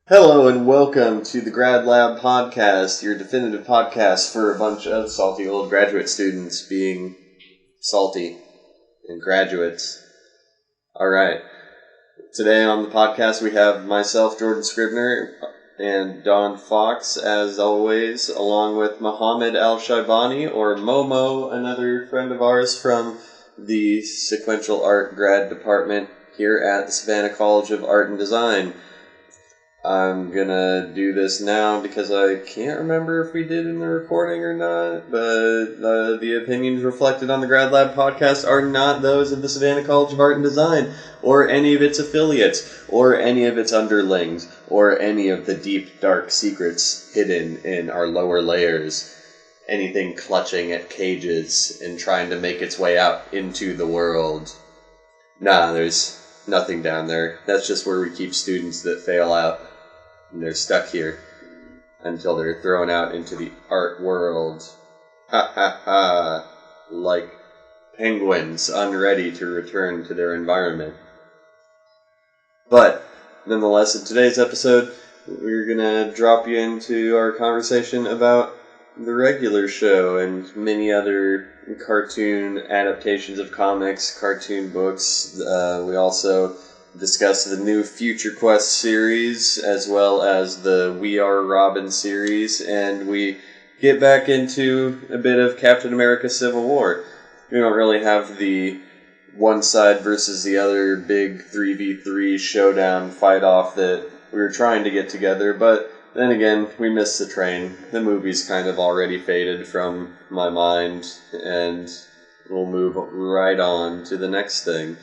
Hello and welcome to the Grad Lab Podcast, your definitive podcast for a bunch of salty old graduate students being salty and graduates. Alright, today on the podcast we have myself, Jordan Scribner, and Don Fox, as always, along with Mohammed Shaibani, or Momo, another friend of ours from the Sequential Art Grad Department here at the Savannah College of Art and Design. I'm gonna do this now because I can't remember if we did in the recording or not, but the opinions reflected on the Grad Lab podcast are not those of the Savannah College of Art and Design, or any of its affiliates, or any of its underlings, or any of the deep, dark secrets hidden in our lower layers. Anything clutching at cages and trying to make its way out into the world. Nah, there's nothing down there. That's just where we keep students that fail out. And they're stuck here until they're thrown out into the art world. Ha ha ha. Like penguins unready to return to their environment. But, nonetheless, in today's episode, we're gonna drop you into our conversation about the regular show and many other cartoon adaptations of comics, cartoon books. We also discuss the new Future Quest series, as well as the We Are Robin series, and we get back into a bit of Captain America Civil War. We don't really have the one side versus the other big 3v3 showdown fight-off that we were trying to get together, but then again, we missed the train. The movie's kind of already faded from my mind, and we'll move right on to the next thing.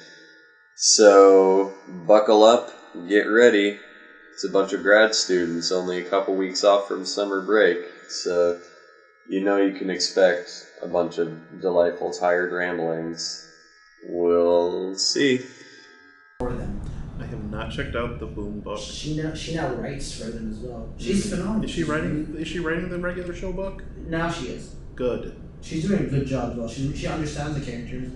So, buckle up, get ready. It's a bunch of grad students, only a couple weeks off from summer break, so you know you can expect a bunch of delightful, tired ramblings. We'll see. For them. I have not checked out the Boom book. She now writes for them as well. She's phenomenal. Is she writing the regular show book? Now she is. Good. She's doing a good job as well. She understands the characters,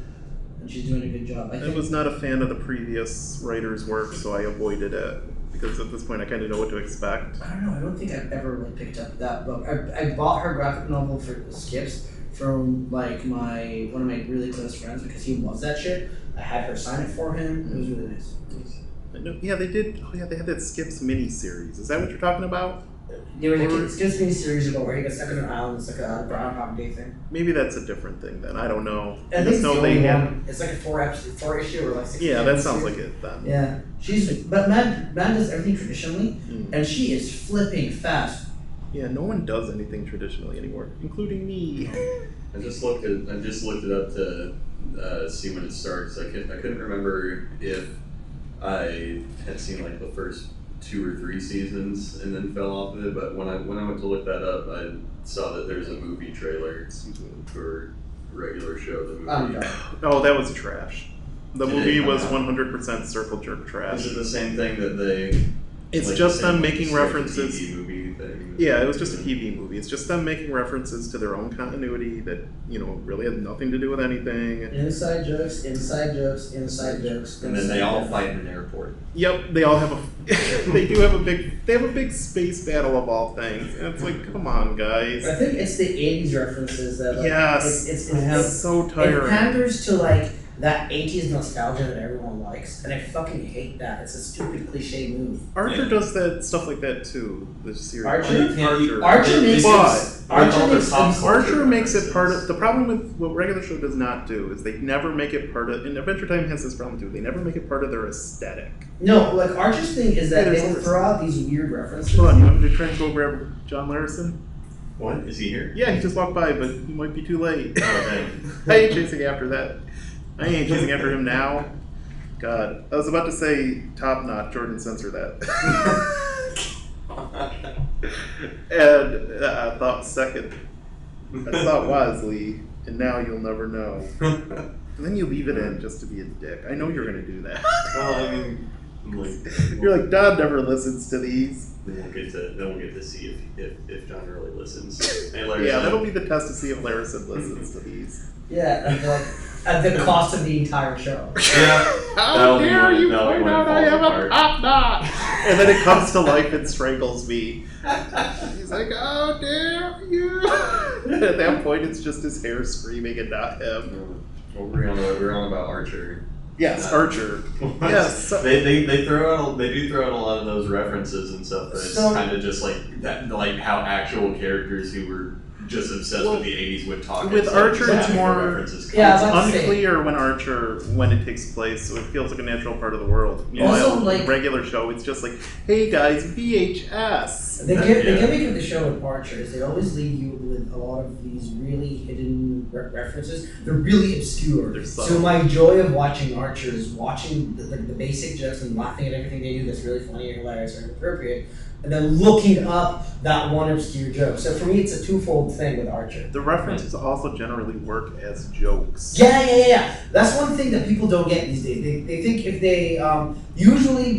and she's doing a good job. I was not a fan of the previous writer's work, so I avoided it. Because at this point I kind of know what to expect. I don't know. I don't think I've ever picked up that book. I bought her graphic novel for Skips from one of my really close friends because he loves that shit. I had her sign it for him. It was really nice. Yeah, they did. Oh yeah, they had that Skips mini-series. Is that what you're talking about? There was a Skips mini-series ago where he got stuck in an island. It's like a Groundhog Day thing. Maybe that's a different thing then. I don't know. I think it's the only one. It's like a 4 issue or like 6 Yeah, that sounds like it then. Yeah. But Mad does everything traditionally, and she is flipping fast. Yeah, no one does anything traditionally anymore, including me. I just looked it up to see when it starts. I couldn't remember if I had seen like the first 2 or 3 seasons and then fell off of it, but when I went to look that up, I saw that there's a movie trailer for a regular show. The movie. Oh, that was trash. The movie was 100% circle jerk trash. Is it the same thing that they? It's like just them making references. TV movie thing? Yeah, it was just a TV movie. It's just them making references to their own continuity that, really had nothing to do with anything. Inside jokes. And then they all fight in an airport. Yep, they all have they have a big space battle of all things. And it's like, come on, guys. I think it's the 80s references that yes, it's so tiring. It panders to that 80s nostalgia that everyone likes, and I fucking hate that. It's a stupid cliche move. Archer does that stuff like that too. The series. Archer makes it part of the problem with what regular show does not do is they never make it part of. And Adventure Time has this problem too. They never make it part of their aesthetic. No, Archer's thing is that they will throw out these weird references. Hold on, you want me to try and go grab John Larison? What? Is he here? Yeah, he just walked by, but he might be too late. Oh, I ain't chasing after that. I ain't chasing after him now. God. I was about to say top notch. Jordan, censor that. And I thought second. I thought wisely, and now you'll never know. And then you leave it in just to be a dick. I know you're going to do that. Well, I mean, you're like, Don never listens to these. Then we'll get to see if John really listens. Hey, yeah, that'll be the test to see if Larison listens to these. Yeah, at the cost of the entire show. Yeah. How dare you point out I have a knock, knock. And then it comes to life and strangles me. He's like, oh, dare you. At that point, it's just his hair screaming and not him. What were we on about Archer? Yes, Archer. Yes. They do throw out a lot of those references and stuff, but it's kind of just like that, like how actual characters who were just obsessed with the 80s would talk. With Archer, it's more it's unclear when it takes place, so it feels like a natural part of the world. Also, like regular show, it's just like, hey guys, VHS. The gimmick of the show with Archer is they always leave you with a lot of these really hidden references. They're really obscure. So my joy of watching Archer is watching the basic jokes and laughing at everything they do that's really funny and hilarious and appropriate, and then looking up that one obscure joke. So for me, it's a twofold thing with Archer. The references also generally work as jokes. Yeah. That's one thing that people don't get these days. They think if they usually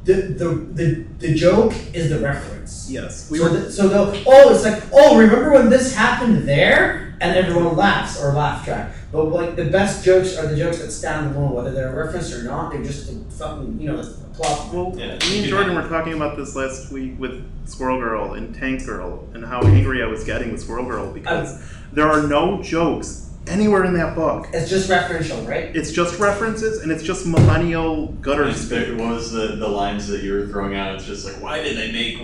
the joke is the reference. Yes. So they'll it's like, remember when this happened there, and everyone laughs or laugh track. But like the best jokes are the jokes that stand alone, whether they're a reference or not. They're just a fucking a plot. Well, me and Jordan were talking about this last week with Squirrel Girl and Tank Girl, and how angry I was getting with Squirrel Girl because there are no jokes anywhere in that book. It's just referential, right? It's just references, and it's just millennial gutter speak. What was the lines that you were throwing out? It's just like, why did they make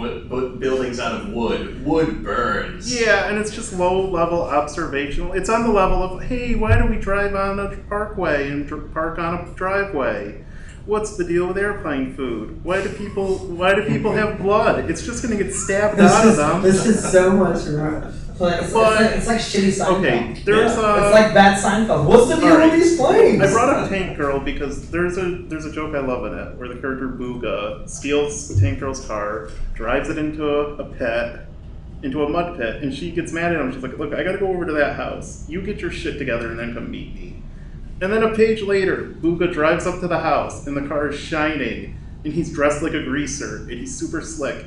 buildings out of wood? Wood burns. Yeah, and it's just low-level observational. It's on the level of, hey, why do we drive on a parkway and park on a driveway? What's the deal with airplane food? Why do people have blood? It's just going to get stabbed out of them. This is so much wrong. It's like shitty Seinfeld. Okay, it's like bad Seinfeld. What's the deal with these planes? I brought up Tank Girl because there's a joke I love in it where the character Booga steals Tank Girl's car, drives it into a mud pit, and she gets mad at him. She's like, look, I gotta go over to that house. You get your shit together and then come meet me. And then a page later, Booga drives up to the house and the car is shining and he's dressed like a greaser and he's super slick.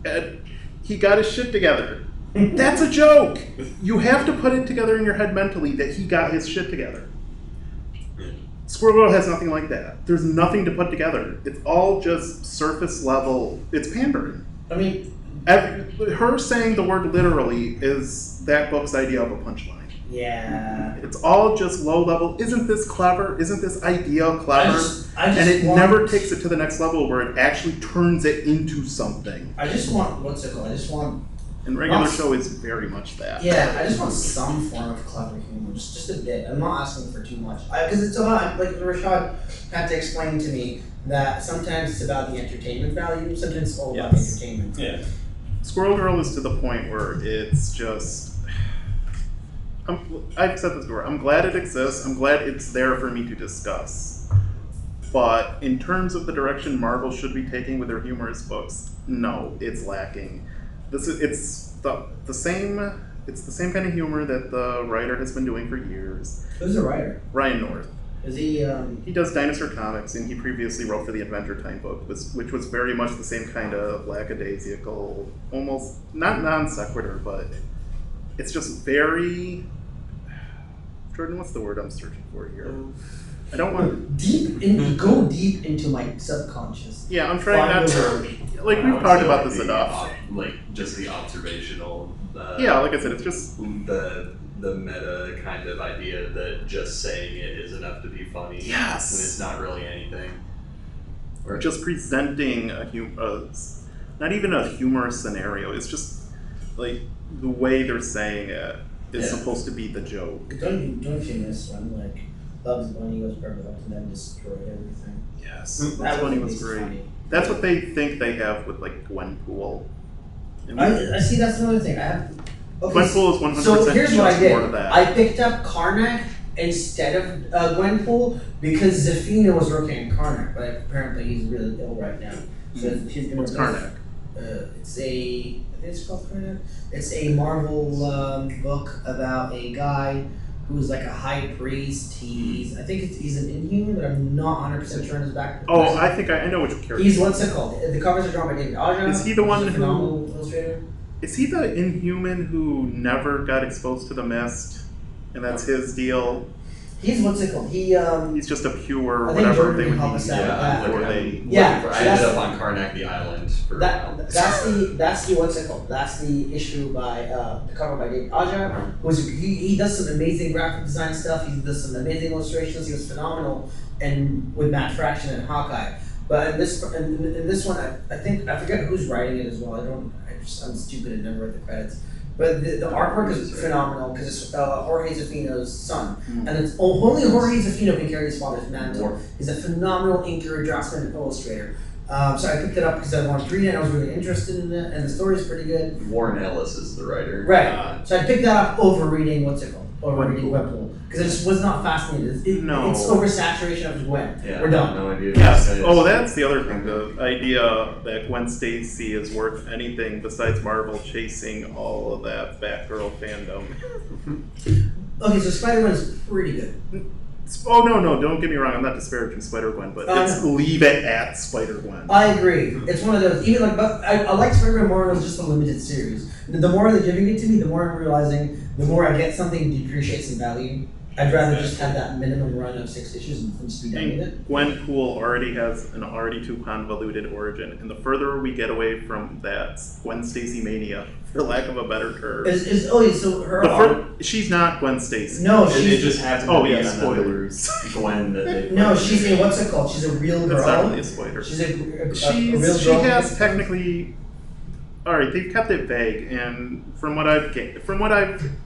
And he got his shit together. That's a joke. You have to put it together in your head mentally that he got his shit together. Squirrel Girl has nothing like that. There's nothing to put together. It's all just surface level. It's pandering. I mean, her saying the word literally is that book's idea of a punchline. Yeah. It's all just low level. Isn't this clever? Isn't this idea clever? And it never takes it to the next level where it actually turns it into something. I just want, what's it called? I just want... And regular show is very much that. Yeah, I just want some form of clever humor, just a bit. I'm not asking for too much. Because it's about, like Rashad had to explain to me that sometimes it's about the entertainment value, sometimes it's all about entertainment. Yeah. Squirrel Girl is to the point where it's just... I've said this before. I'm glad it exists. I'm glad it's there for me to discuss. But in terms of the direction Marvel should be taking with their humorous books, no, it's lacking. It's the same kind of humor that the writer has been doing for years. Who's the writer? Ryan North. Is he? He does Dinosaur Comics, and he previously wrote for the Adventure Time book, which was very much the same kind of lackadaisical, almost not non sequitur, but it's just very. Jordan, what's the word I'm searching for here? I don't want go deep into my subconscious. Yeah, I'm trying not to. Like we've talked about this enough. Like just the observational. Yeah, like I said, it's just the meta kind of idea that just saying it is enough to be funny. Yes, when it's not really anything. Or just presenting not even a humorous scenario. It's just like the way they're saying it is supposed to be the joke. Don't you miss when like Bugs Bunny goes purple and then destroy everything? Yes, Bugs Bunny was great. Funny. That's what they think they have with like Gwenpool. I see. That's another thing. Gwenpool is 100% so here's what I did. More to that. I picked up Karnak instead of Gwenpool because Zafina was working in Karnak, but apparently he's really ill right now. So he's gonna. What's Karnak? It's called Karnak. It's a Marvel book about a guy who's like a high priest. I think he's an Inhuman, but I'm not 100% sure on his back. Oh, I think I know which character. He's what's it called? The covers are drawn by David Aja. Is he the one who? Illustrator? Is he the Inhuman who never got exposed to the mist, and that's his deal? He's what's it called? He's just a pure I think whatever Jordan they can would help need. us out. I ended up on Karnak the Island for a while. That's the what's it called? That's the issue by the cover by David Aja. He does some amazing graphic design stuff. He does some amazing illustrations. He was phenomenal, and with Matt Fraction and Hawkeye. But in this one, I think I forget who's writing it as well. I'm stupid and never read the credits. But the artwork is phenomenal because it's Jorge Zafino's son, and it's only Jorge Zafino can carry his father's mantle. He's a phenomenal inker, draftsman, and illustrator. So I picked it up because I wanted to read it. And I was really interested in it, and the story is pretty good. Warren Ellis is the writer. Right. So I picked that up over reading Gwenpool because I just was not fascinated. It's oversaturation of Gwen. Yeah, we're done. No idea. Yes. Oh, that's the other thing. The idea that Gwen Stacy is worth anything besides Marvel chasing all of that Batgirl fandom. Okay, so Spider-Man is pretty good. Oh, no, don't get me wrong. I'm not disparaging Spider-Gwen, but leave it at Spider-Gwen. I agree. It's one of those, but I like Spider-Man more than just a limited series. The more they're giving it to me, the more I'm realizing, the more I get something depreciates in value. I'd rather just have that minimum run of 6 issues and just be done with it. Gwenpool already has an already too convoluted origin, and the further we get away from that Gwen Stacy mania, for lack of a better term. She's not Gwen Stacy. No, it just happens to be spoilers. Gwen that they. No, she's a what's it called? She's a real girl. It's not really a spoiler. She's a real girl. She has technically. All right, they've kept it vague, and from what I've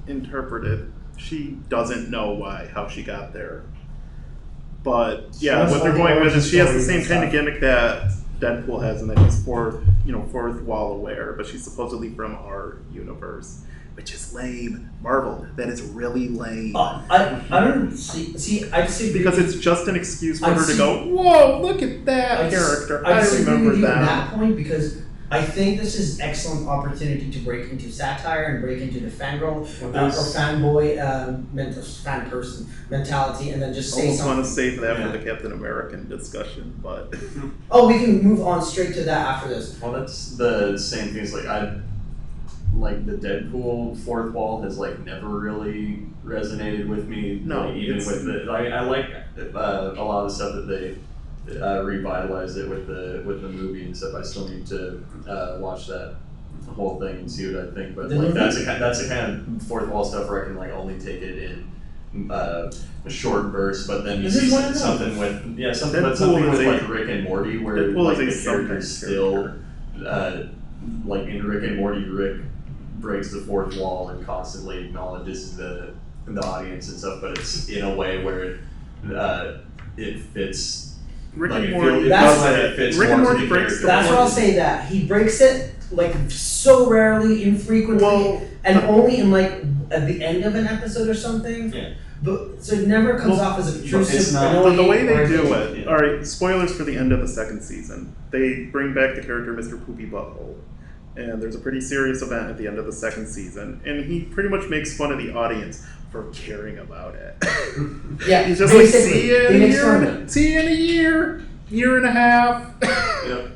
interpreted, she doesn't know how she got there. But yeah, what they're going with is she has the same kind of gimmick that Deadpool has, and that she's fourth wall aware, but she's supposedly from our universe, which is lame. Marvel, that is really lame. I don't see. I see because it's just an excuse for her to go, whoa, look at that character. I remember that. At that point, because I think this is an excellent opportunity to break into satire and break into the fangirl or fanboy fan person mentality, and then just say something. I almost want to save that for the Captain American discussion, but we can move on straight to that after this. Well, that's the same thing as like the Deadpool fourth wall has never really resonated with me. No, even with the I like a lot of the stuff that they. Revitalized it with the movie and stuff. I still need to watch that whole thing and see what I think. But that's the kind of fourth wall stuff where I can only take it in a short burst. But then you see something with Rick and Morty where the characters still in Rick and Morty, Rick breaks the fourth wall and constantly acknowledges the audience and stuff. But it's in a way where it fits. Rick and Morty. Rick and Morty breaks. That's what I'll say. That he breaks it so rarely, infrequently, and only in at the end of an episode or something. Yeah. But so it never comes off as obtrusive. But the way they do it. All right. Spoilers for the end of the second season. They bring back the character Mr. Poopy Butthole, and there's a pretty serious event at the end of the second season, and he pretty much makes fun of the audience for caring about it. Yeah, he's just see you in a year and a half. Yep.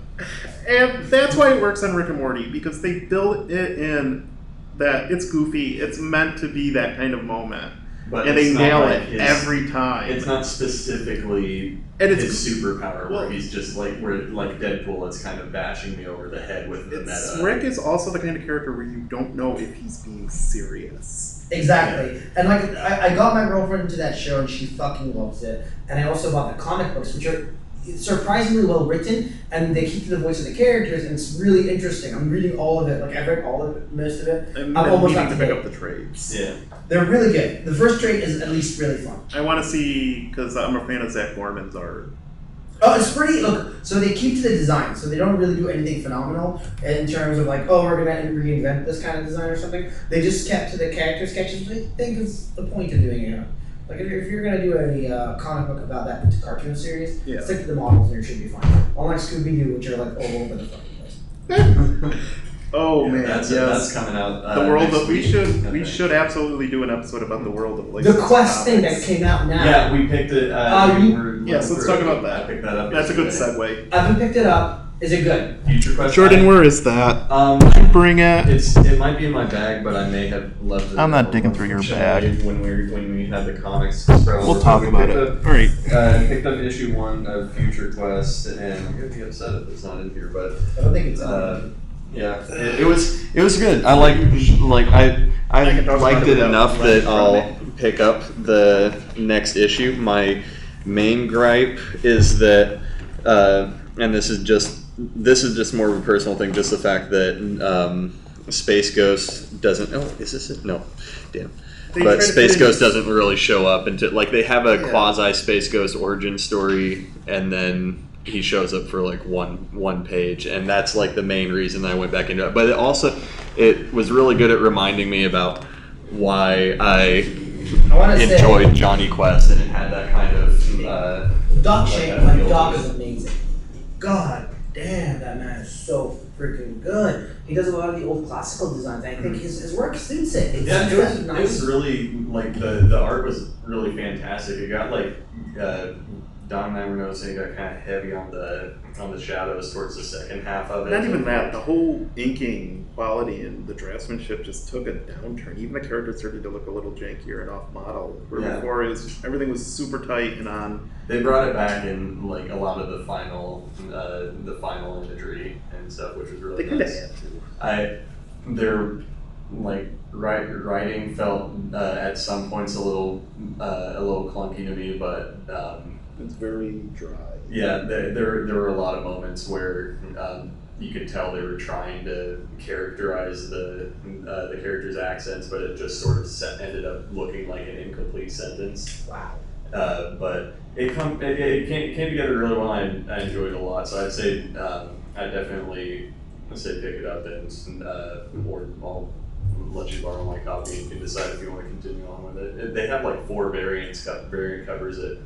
And that's why it works on Rick and Morty, because they build it in that it's goofy, it's meant to be that kind of moment. But and they nail it every time. It's not specifically his superpower where he's just where Deadpool, it's kind of bashing me over the head with the meta. Rick is also the kind of character where you don't know if he's being serious. Exactly. And I got my girlfriend into that show and she fucking loves it. And I also bought the comic books, which are surprisingly well written, and they keep to the voice of the characters, and it's really interesting. I'm reading all of it. I've read all of it, most of it. I'm almost needing to pick up the trades. Yeah. They're really good. The first trade is at least really fun. I want to see, because I'm a fan of Zach Gorman's art. Oh, it's pretty. Look, so they keep to the design, so they don't really do anything phenomenal in terms of we're gonna reinvent this kind of design or something. They just kept to the character sketches, which I think is the point of doing it. If you're gonna do a comic book about that cartoon series, stick to the models and it should be fine. Unlike Scooby-Doo, which are all over the fucking place. Oh man, that's coming out. The world of we should absolutely do an episode about the world of the Quest thing that came out now. Yeah, we picked it. Yes, let's talk about that. I picked that up. That's a good segue. I haven't picked it up. Is it good? Future Quest. Jordan, where is that? Bring it. It might be in my bag, but I may have left it. I'm not digging through your bag. When we had the comics. We'll talk about it. All right. Picked up issue 1 of Future Quest, and I'm gonna be upset if it's not in here, but I don't think it's on. yeah, it was good. I liked it enough that I'll pick up the next issue. My main gripe is that, and this is just more of a personal thing, just the fact that Space Ghost doesn't. Oh, is this it? No, damn. But Space Ghost doesn't really show up until they have a quasi Space Ghost origin story, and then he shows up for one page, and that's the main reason I went back into it. But it was really good at reminding me about why I enjoyed Johnny Quest, and it had that kind of Doc Shane, Doc is amazing. God damn, that man is so freaking good. He does a lot of the old classical designs. I think his work suits it. It was really the art was really fantastic. It got Don and I were noticing it got kind of heavy on the shadows towards the second half of it. Not even that. The whole inking quality and the draftsmanship just took a downturn. Even the characters started to look a little jankier and off model. Before everything was super tight and on. They brought it back in a lot of the final imagery and stuff, which was really nice. Their writing felt at some points a little clunky to me, but. It's very dry. Yeah, there were a lot of moments where you could tell they were trying to characterize the characters' accents, but it just sort of ended up looking like an incomplete sentence. Wow. But it came together really well. I enjoyed it a lot, so I'd say I definitely say pick it up or I'll let you borrow my copy and you can decide if you want to continue on with it. They have 4 variant covers at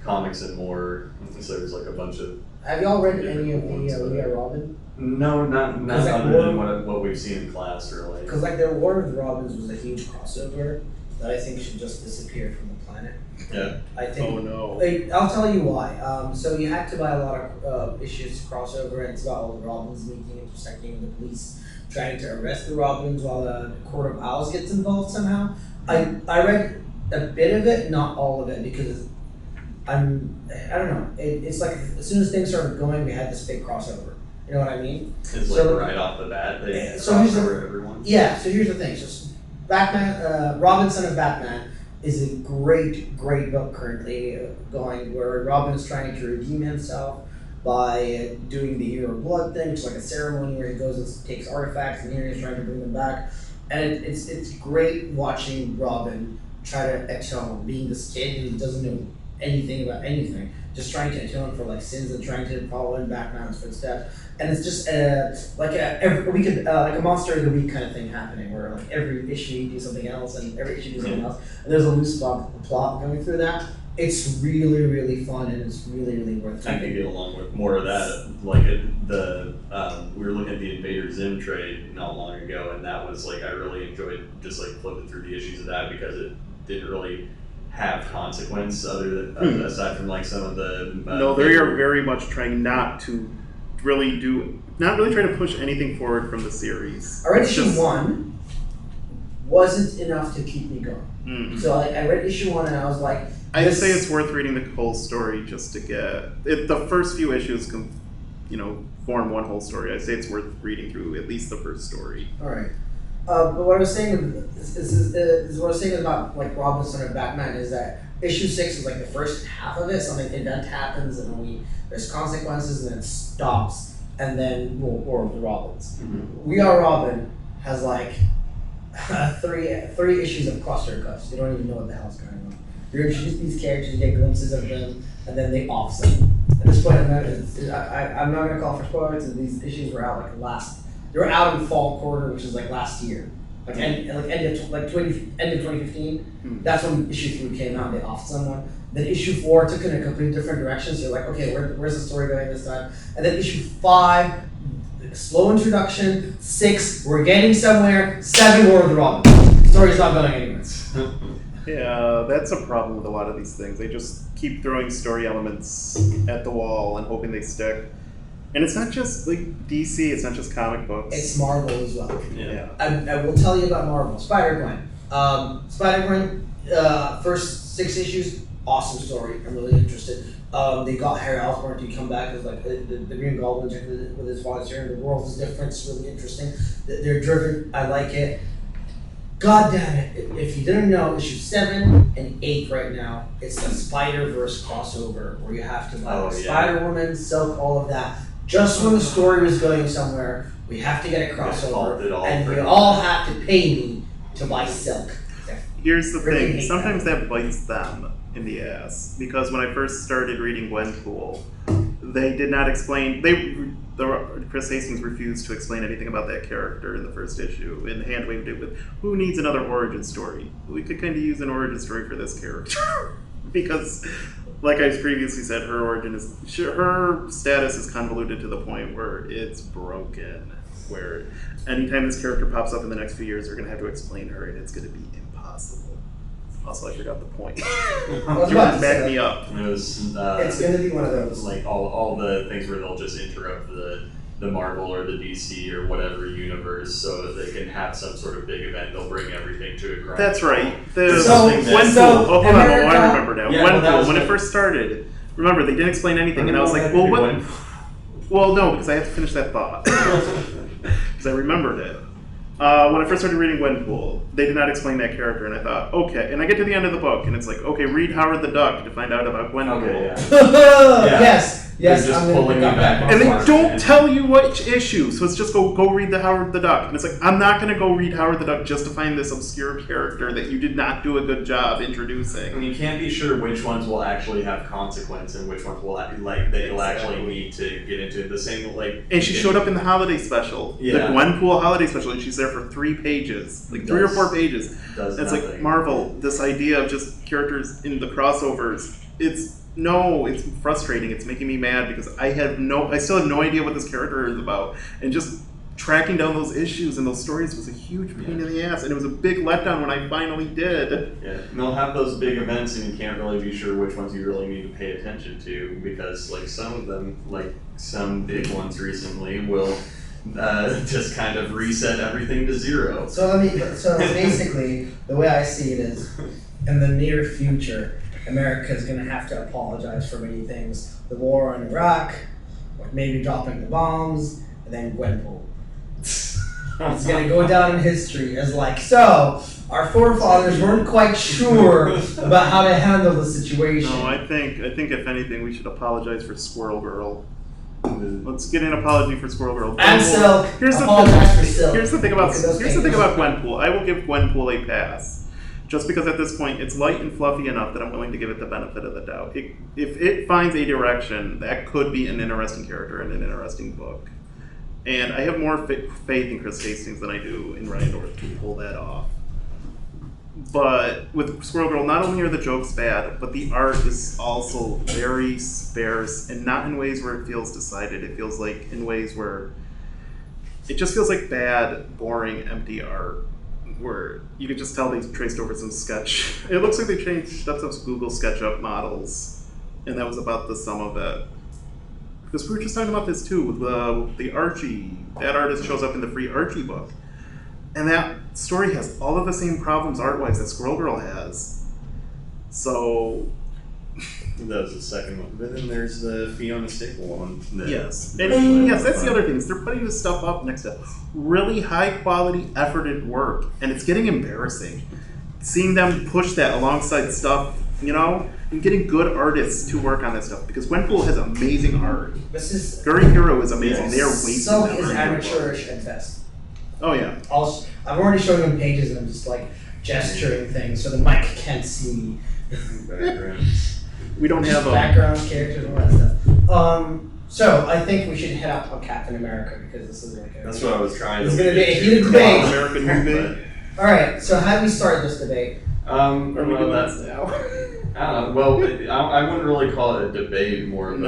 Comics and More, so there's a bunch of. Have y'all read any of the We Are Robin? No, not other than what we've seen in class, really. Because their War of the Robins was a huge crossover that I think should just disappear from the planet. Yeah. I think. Oh no. I'll tell you why. So you had to buy a lot of issues to crossover, and it's about all the Robins meeting, intersecting, the police trying to arrest the Robins while the Court of Owls gets involved somehow. I read a bit of it, not all of it, because. I don't know. It's as soon as things started going, we had this big crossover. You know what I mean? It's right off the bat, they cross over everyone. Yeah. So here's the thing. So Batman, Robin, Son of Batman, is a great book currently going, where Robin is trying to redeem himself by doing the Hero Blood thing, which is a ceremony where he goes and takes artifacts, and here he's trying to bring them back. And it's great watching Robin try to atone, being this kid who doesn't know anything about anything, just trying to atone for sins and trying to follow in Batman's footsteps. And it's just a Monster of the Week kind of thing happening, where every issue you do something else, and every issue you do something else, and there's a loose plot going through that. It's really, really fun, and it's really, really worth it. I could get along with more of that. We were looking at the Invader Zim trade not long ago, and that was I really enjoyed just flipping through the issues of that, because it didn't really have consequence aside from some of the. No, they are very much trying not to really try to push anything forward from the series. I read issue 1 wasn't enough to keep me going. Mm-hmm. So I read issue 1 and I was like, I'd say it's worth reading the whole story just to get it. The first few issues can, form one whole story. I'd say it's worth reading through at least the first story. All right. But what I was saying is what I was saying about Robin, Son of Batman, is that issue 6 is the first half of it. Something event happens, and then there's consequences, and then it stops, and then War of the Robins. Mm-hmm. We Are Robin has three issues of cluster cuffs. You don't even know what the hell's going on. You're introduced these characters, you get glimpses of them, and then they off them. At this point, I'm not going to call for spoilers. These issues were out They were out in fall quarter, which is last year, end of 2015. Mm. That's when issue 3 came out. And they offed someone. Then issue 4 took in a completely different direction. So you're okay, where's the story going this time? And then issue 5, slow introduction. 6, we're getting somewhere. 7, War of the Robins. Story's not going anywhere. Yeah, that's a problem with a lot of these things. They just keep throwing story elements at the wall and hoping they stick. And it's not just like DC, it's not just comic books. It's Marvel as well. Yeah. I will tell you about Marvel. Spider-Gwen. Spider-Gwen, first 6 issues, awesome story. I'm really interested. They got Harry Osborn to come back as like the Green Goblin with his father, and the world is different. It's really interesting. They're driven. I like it. God damn it! If you didn't know, issue 7 and 8 right now, it's the Spider-Verse crossover where you have to buy Spider-Woman, Silk, all of that. Just when the story was going somewhere, we have to get a crossover, and you all have to pay me to buy Silk. Here's the thing: sometimes that bites them in the ass, because when I first started reading Gwenpool, they did not explain. Chris Hastings refused to explain anything about that character in the first issue, and hand-waved it with, "Who needs another origin story? We could kind of use an origin story for this character," because, like I previously said, her status is convoluted to the point where it's broken. Where anytime this character pops up in the next few years, they're going to have to explain her, and it's going to be impossible. Also, I forgot the point. Back me up. It was, it's going to be one of those. Like all the things where they'll just interrupt the Marvel or the DC or whatever universe so that they can have some sort of big event. They'll bring everything to a grind. That's right. Gwenpool. Hold on, I remember now. Yeah, Gwenpool, when it first started, remember, they didn't explain anything, and I was like, well, what? Well, no, because I have to finish that thought. Because I remembered it. When I first started reading Gwenpool, they did not explain that character, and I thought, okay. And I get to the end of the book, and it's like, okay, read Howard the Duck to find out about Gwenpool. Okay, yeah. Yes, They're just pulling me back. And they don't tell you which issue, so it's just go read the Howard the Duck. And it's like, I'm not going to go read Howard the Duck just to find this obscure character that you did not do a good job introducing. And you can't be sure which ones will actually have consequence and which ones will they'll actually need to get into the same And she showed up in the holiday special, the Gwenpool holiday special, and she's there for 3 pages, 3 or 4 pages. Does it's nothing. like, Marvel, this idea of just characters in the crossovers, it's frustrating. It's making me mad because I still have no idea what this character is about, and just tracking down those issues and those stories was a huge pain in the ass, and it was a big letdown when I finally did. Yeah, and they'll have those big events, and you can't really be sure which ones you really need to pay attention to, because like some of them, like some big ones recently, will just kind of reset everything to 0. So basically, the way I see it is, in the near future, America is going to have to apologize for many things. The war in Iraq, maybe dropping the bombs, and then Gwenpool. It's going to go down in history as like, so, our forefathers weren't quite sure about how to handle the situation. No, I think if anything, we should apologize for Squirrel Girl. Let's get an apology for Squirrel Girl. And Silk. Here's the thing about Gwenpool. I will give Gwenpool a pass. Just because at this point it's light and fluffy enough that I'm willing to give it the benefit of the doubt. If it finds a direction, that could be an interesting character and an interesting book. And I have more faith in Chris Hastings than I do in Ryan North to pull that off. But with Squirrel Girl, not only are the jokes bad, but the art is also very sparse, and not in ways where it feels decided. It feels like in ways where it just feels like bad, boring, empty art, where you can just tell they traced over some sketch. It looks like they changed up some Google SketchUp models, and that was about the sum of it. Because we were just talking about this too, with the Archie. That artist shows up in the free Archie book. And that story has all of the same problems art-wise that Squirrel Girl has. So... That was the second one. But then there's the Fiona Staple one. Yes. And yes, that's the other thing. Is they're putting this stuff up next to really high-quality, efforted work. And it's getting embarrassing. Seeing them push that alongside stuff, and getting good artists to work on that stuff. Because Gwenpool has amazing art. Guri Hero is amazing. They are wasting Silk is amateurish at best. Oh, yeah. I'm already showing them pages and I'm just like gesturing things so the mic can't see me. We don't have backgrounds, characters, all that stuff. So I think we should head out on Captain America because this is like that's what I was trying to It's going to be a heated debate. American movie. All right, so how do we start this debate? That's now. I don't know. Well, I wouldn't really call it a debate, more of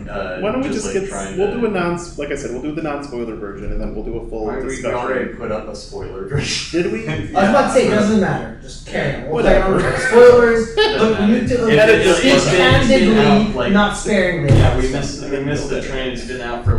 Why don't we just get? We'll do a like I said, we'll do the non-spoiler version, and then we'll do a full discussion. We already put up a spoiler version. Did we? I was about to say, it doesn't matter. Just carry on. We'll play on spoilers. Look, we need to speak candidly, not sparingly. Yeah, we missed the train. It's been out for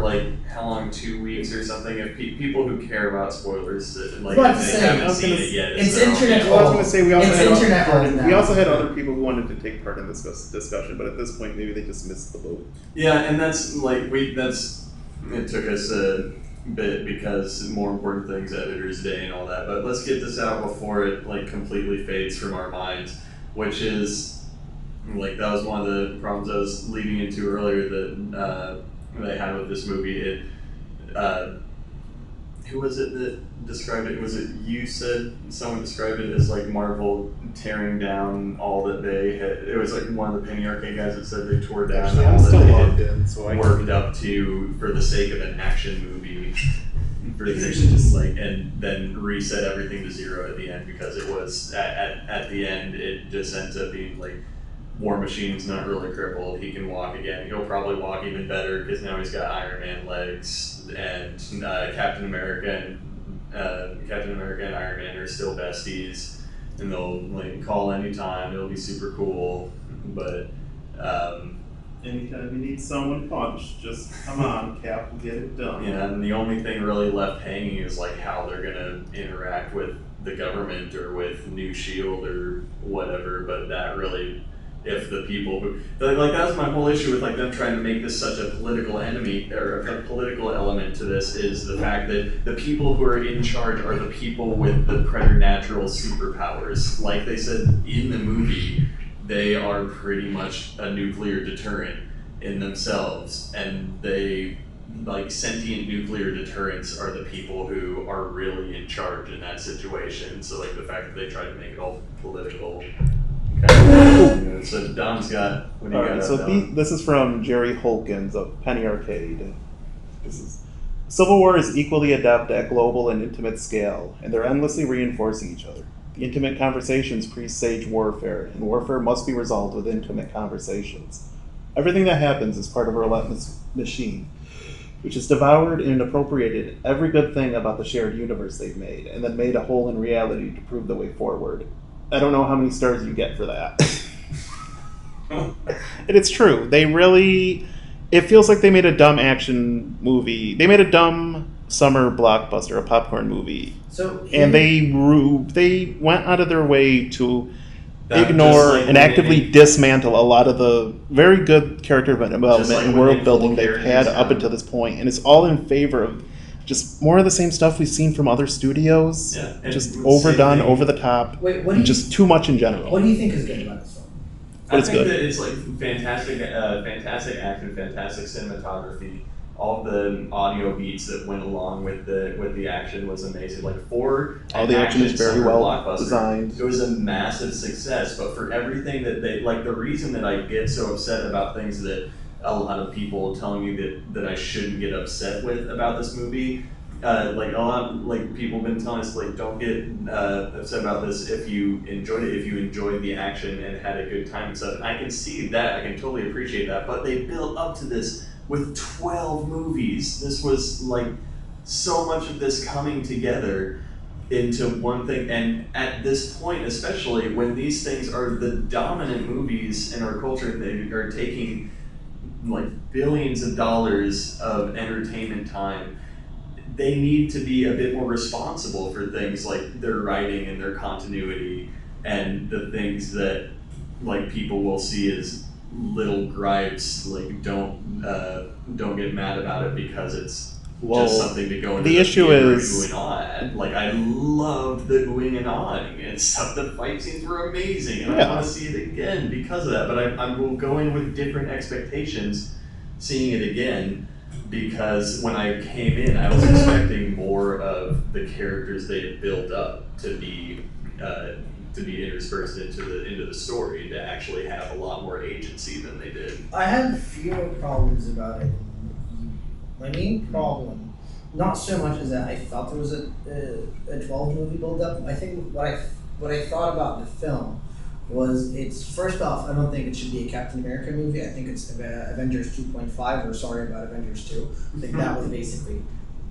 how long? 2 weeks or something. If people who care about spoilers, if they haven't seen it yet, it's internet. I was going to say we also had other now. people who wanted to take part in this discussion, but at this point, maybe they just missed the boat. Yeah, and that's it took us a bit because more important things, Editor's Day and all that. But let's get this out before it completely fades from our minds, which is that was one of the problems I was leading into earlier that I had with this movie. Who was it that described it? Was it you said someone described it as Marvel tearing down all that they had? It was one of the Penny Arcade guys that said they tore down all that they had worked up to for the sake of an action movie. For things to just and then reset everything to zero at the end because it was at the end it just ends up being War Machine's not really crippled. He can walk again. He'll probably walk even better because now he's got Iron Man legs, and Captain America and Iron Man are still besties, and they'll call anytime. It'll be super cool. But anytime you need someone punched, just come on, Cap, we'll get it done. Yeah, and the only thing really left hanging is how they're gonna interact with the government or with New Shield or whatever. But that really. If the people who that was my whole issue with them trying to make this such a political enemy or a political element to this is the fact that the people who are in charge are the people with the preternatural superpowers. Like they said in the movie, they are pretty much a nuclear deterrent in themselves, and they sentient nuclear deterrents are the people who are really in charge in that situation. So the fact that they tried to make it all political. So Dom's got. What do you got? So this is from Jerry Holkins of Penny Arcade. This is Civil War is equally adept at global and intimate scale, and they're endlessly reinforcing each other. The intimate conversations presage warfare, and warfare must be resolved with intimate conversations. Everything that happens is part of a relentless machine, which has devoured and appropriated every good thing about the shared universe they've made, and then made a hole in reality to prove the way forward. I don't know how many stars you get for that. And it's true. It feels like they made a dumb action movie. They made a dumb summer blockbuster, a popcorn movie. And they went out of their way to ignore and actively dismantle a lot of the very good character development and world building they've had up until this point. And it's all in favor of just more of the same stuff we've seen from other studios. Yeah, just overdone, over the top. Just too much in general. What do you think is good about this film? I think that it's fantastic action, fantastic cinematography. All the audio beats that went along with the action was amazing. All the action is very well designed. It was a massive success. But for everything that they the reason that I get so upset about things that a lot of people telling me that I shouldn't get upset with about this movie. A lot people have been telling us don't get upset about this if you enjoyed it, if you enjoyed the action and had a good time and stuff. And I can see that, I can totally appreciate that. But they built up to this with 12 movies. This was so much of this coming together into one thing. And at this point, especially when these things are the dominant movies in our culture, they are taking billions of dollars of entertainment time. They need to be a bit more responsible for things like their writing and their continuity and the things that people will see as little gripes. Don't get mad about it because it's just something to go into the issue is ooh and ah at. I loved the oohing and ahhing and stuff. The fight scenes were amazing, and I want to see it again because of that. But I will go in with different expectations, seeing it again. Because when I came in, I was expecting more of the characters they had built up to be interspersed into the story, to actually have a lot more agency than they did. I had fewer problems about it. My main problem, not so much as that I thought there was a 12 movie build up. I think what I thought about the film it's first off, I don't think it should be a Captain America movie. I think it's Avengers 2.5 or Sorry About Avengers 2. I think that was basically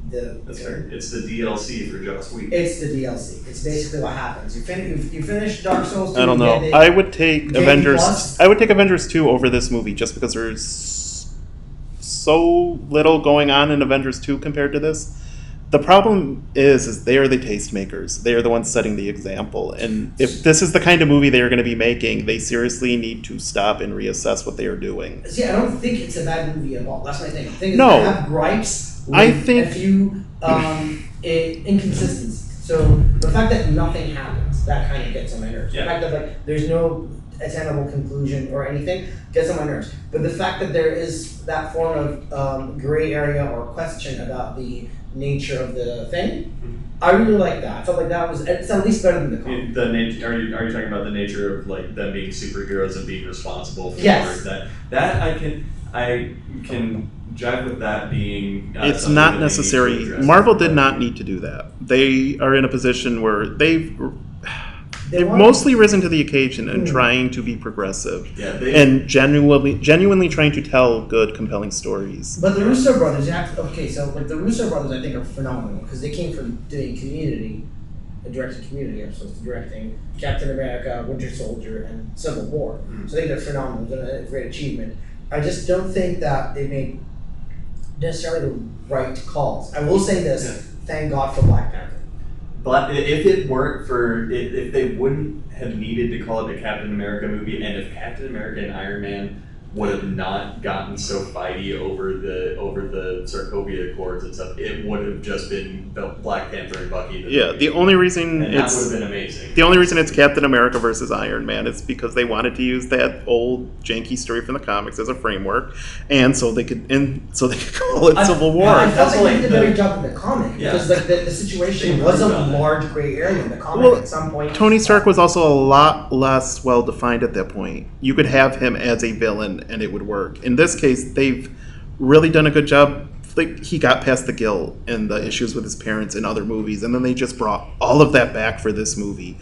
That's right. It's the DLC for Joss Whedon. It's the DLC. It's basically what happens. You finish Dark Souls 2. I don't know. I would take Avengers. I would take Avengers 2 over this movie just because there's so little going on in Avengers 2 compared to this. The problem is they are the tastemakers. They are the ones setting the example. And if this is the kind of movie they are going to be making, they seriously need to stop and reassess what they are doing. See, I don't think it's a bad movie at all. That's my thing. I think No. I have gripes with a few inconsistencies. So the fact that nothing happens, that kind of gets on my nerves. Yeah. The fact that there's no attainable conclusion or anything gets on my nerves. But the fact that there is that form of gray area or question about the nature of the thing, I really like that. I felt like it's at least better than the comic. Are you talking about the nature of like them being superheroes and being responsible for that? That I can jive with that being. It's not necessary. Marvel did not need to do that. They are in a position where they've mostly risen to the occasion and trying to be progressive and genuinely trying to tell good, compelling stories. But the Russo brothers, the Russo brothers, I think, are phenomenal because they came from doing directing Community episodes, directing Captain America, Winter Soldier, and Civil War. So I think they're phenomenal. They're a great achievement. I just don't think that they made necessarily the right calls. I will say this: thank God for Black Panther. But if it weren't for, if they wouldn't have needed to call it a Captain America movie, and if Captain America and Iron Man would have not gotten so fighty over the Sokovia Accords and stuff, it would have just been Black Panther and Bucky. The only reason that would have been amazing. The only reason it's Captain America versus Iron Man is because they wanted to use that old janky story from the comics as a framework, and so they could call it Civil War. I felt like they did a better job in the comic because the situation was a large gray area in the comic at some point. Tony Stark was also a lot less well defined at that point. You could have him as a villain and it would work. In this case, they've really done a good job. Like, he got past the guilt and the issues with his parents in other movies, and then they just brought all of that back for this movie,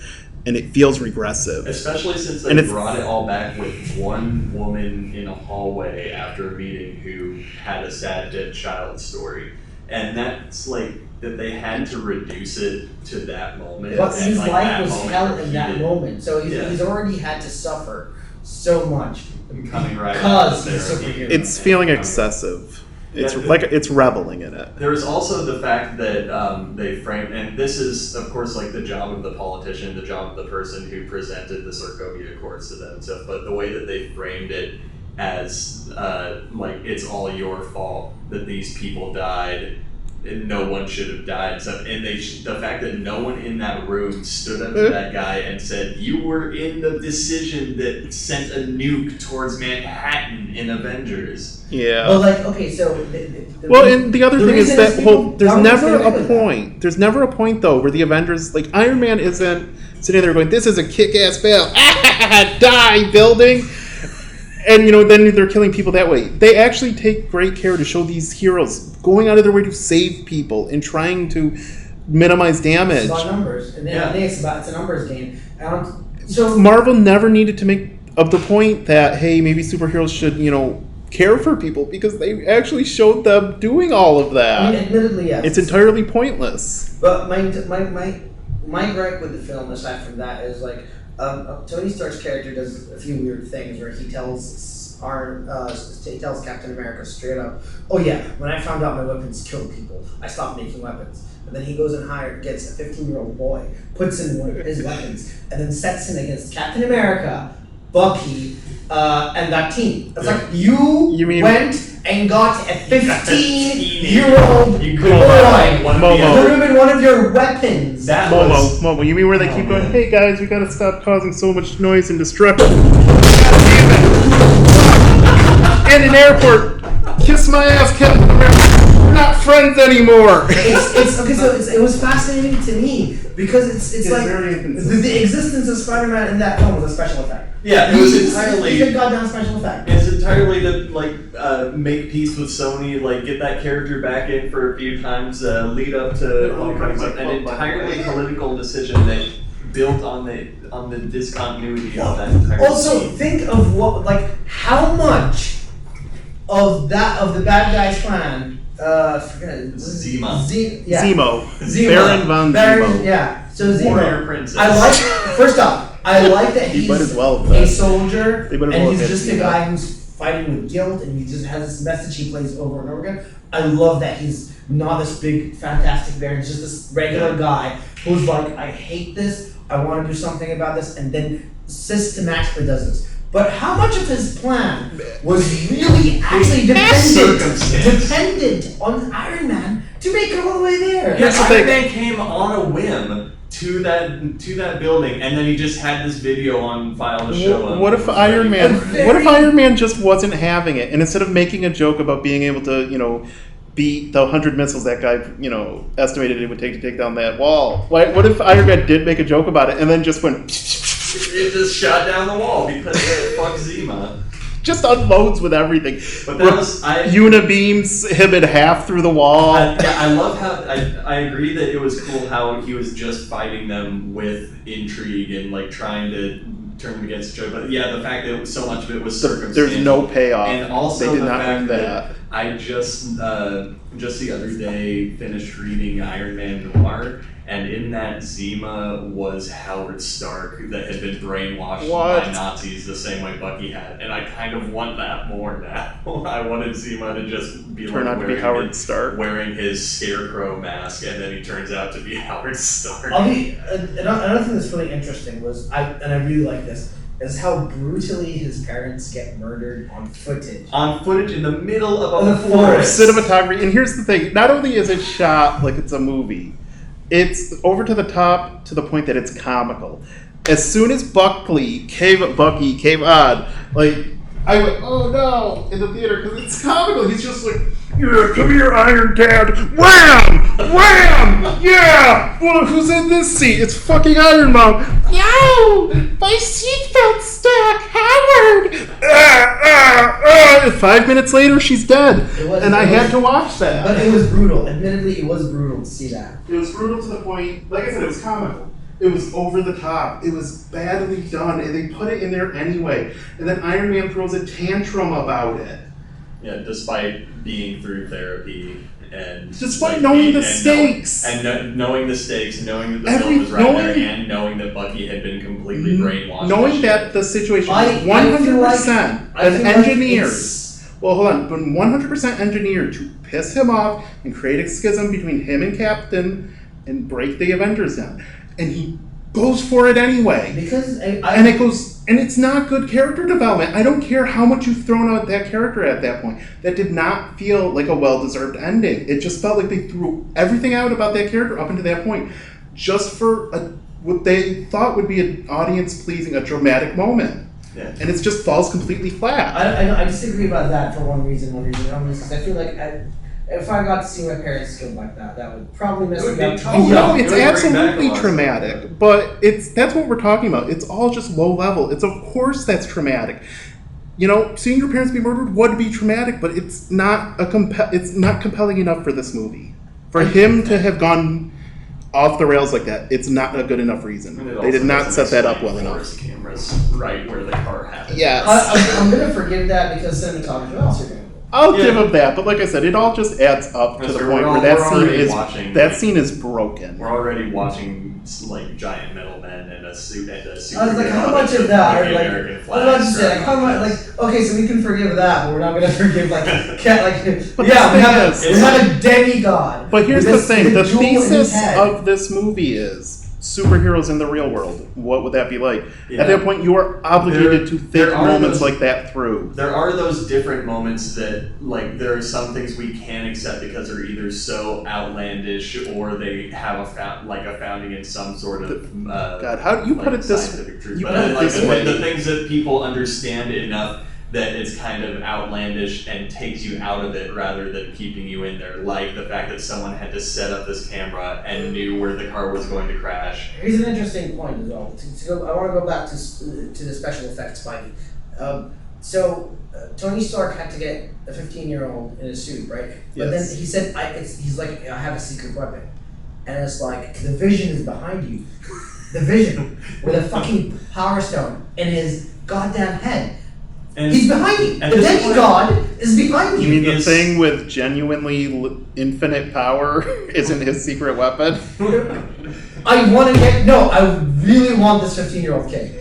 and it feels regressive. Especially since they brought it all back with one woman in a hallway after a meeting who had a sad dead child story. And that's like that they had to reduce it to that moment. But his life was hell in that moment. So he's already had to suffer so much. Coming right because he's a superhero. It's feeling excessive. It's reveling in it. There's also the fact that they framed, and this is of course like the job of the politician, the job of the person who presented the Sokovia Accords to them and stuff. But the way that they framed it as like it's all your fault that these people died. And no one should have died and stuff. And the fact that no one in that room stood up to that guy and said, you were in the decision that sent a nuke towards Manhattan in Avengers. Yeah. Well, so... and the other thing is that there's never a point. There's never a point, though, where the Avengers... Like, Iron Man isn't sitting there going, this is a kick-ass battle. Die, building! And, then they're killing people that way. They actually take great care to show these heroes going out of their way to save people and trying to minimize damage. It's about numbers. And I think it's a numbers game. So Marvel never needed to make up the point that, hey, maybe superheroes should, care for people because they actually showed them doing all of that. I mean, admittedly, yes. It's entirely pointless. But my gripe with the film, aside from that, is like, Tony Stark's character does a few weird things where he tells Captain America straight up, oh yeah, when I found out my weapons kill people, I stopped making weapons. And then he goes and gets a 15-year-old boy, puts in one of his weapons, and then sets him against Captain America, Bucky, and that team. It's like, you went and got a 15-year-old boy to ruin one of your weapons. Momo, you mean where they keep going, hey guys, we gotta stop causing so much noise and destruction. In an airport, kiss my ass, Captain America. We're not friends anymore. It was fascinating to me because it's like the existence of Spider-Man in that film was a special effect. Yeah, it was entirely. He's a goddamn special effect. It's entirely to make peace with Sony, get that character back in for a few times, lead up to Homecoming, an entirely political decision that built on the discontinuity of that entire Also, scene. think of how much of the bad guy's plan. Forget Zima. Zemo. Zemo. Baron von Zemo. Yeah. So Zemo. Warrior Princess. First off, I like that He he's might as well have a been. soldier They might as and well he's have just a been guy who's fighting with guilt and he just has this message he plays over and over again. I love that he's not this big fantastic bear, he's just this regular guy who's like, I hate this, I want to do something about this, and then systematically does this. But how much of his plan was really actually dependent on Iron Man to make it all the way there? Yeah, Iron Man came on a whim to that building, and then he just had this video on file to show him. What if Iron Man just wasn't having it, and instead of making a joke about being able to, beat the 100 missiles that guy, estimated it would take to take down that wall? What if Iron Man did make a joke about it, and then just went... It just shot down the wall because fuck Zima. Just unloads with everything. But that was unibeams him in half through the wall. I love how I agree that it was cool how he was just fighting them with intrigue and trying to turn them against each other. But yeah, the fact that so much of it was circumstantial. There's no payoff. And also they did the not fact earn that. I just the other day finished reading Iron Man Noir. And in that, Zima was Howard Stark that had been brainwashed by Nazis the same way Bucky had. And I kind of want that more now. I wanted Zima to just be wearing his scarecrow mask, and then he turns out to be Howard Stark. Another thing that's really interesting was, and I really like this, is how brutally his parents get murdered on footage. On footage in the middle of a forest. Cinematography. And here's the thing. Not only is it shot like it's a movie, it's over to the top to the point that it's comical. As soon as Bucky came on, I went, oh no, in the theater, because it's comical. He's just like, yeah, come here, Iron Dad. Wham! Wham! Yeah! Well, who's in this seat? It's fucking Iron Mom. No! My seatbelt's stuck, Howard! 5 minutes later, she's dead. I had to watch that. But it was brutal. Admittedly, it was brutal to see that. It was brutal to the point, like I said, it was comical. It was over the top. It was badly done, and they put it in there anyway. And then Iron Man throws a tantrum about it. Yeah, despite being through therapy and despite knowing the stakes, knowing the stakes, knowing that the film was right there, and knowing that Bucky had been completely brainwashed, knowing that the situation was 100% engineered. Well, hold on, but 100% engineered to piss him off and create a schism between him and Captain and break the Avengers down. And he goes for it anyway. And it's not good character development. I don't care how much you've thrown out that character at that point. That did not feel like a well-deserved ending. It just felt like they threw everything out about that character up until that point, just for what they thought would be an audience-pleasing, a dramatic moment. Yeah. And it just falls completely flat. I disagree about that for one reason. Because I feel like if I got to see my parents killed like that, that would probably mess me up. Oh no, it's absolutely traumatic. But that's what we're talking about. It's all just low level. It's of course that's traumatic. Seeing your parents be murdered would be traumatic, but it's not it's not compelling enough for this movie. For him to have gone off the rails like that, it's not a good enough reason. They did not set that up well enough. Cameras right where the car happened. Yes. I'm going to forgive that because cinematography also good. I'll give him that, but like I said, it all just adds up to the point where that scene is broken. We're already watching giant metal men and a suit and a suit. I was like, how much of that? Okay, so we can forgive that, but we're not going to forgive we have a demigod. But here's the thing: the thesis of this movie is superheroes in the real world. What would that be like? Yeah. At that point, you are obligated to think moments like that through. There are those different moments that, there are some things we can accept because they're either so outlandish or they have a founding in some sort of God, how do you put it this way? The things that people understand enough that it's kind of outlandish and takes you out of it rather than keeping you in there. Like the fact that someone had to set up this camera and knew where the car was going to crash. Here's an interesting point as well. I want to go back to the special effects Spidey. Tony Stark had to get a 15-year-old in a suit, right? But then he said, I have a secret weapon. And it's like, the Vision is behind you. the Vision with a fucking Power Stone in his goddamn head. And He's behind you. The demigod is behind you. You mean the thing with genuinely infinite power isn't his secret weapon? I really want this 15-year-old kid.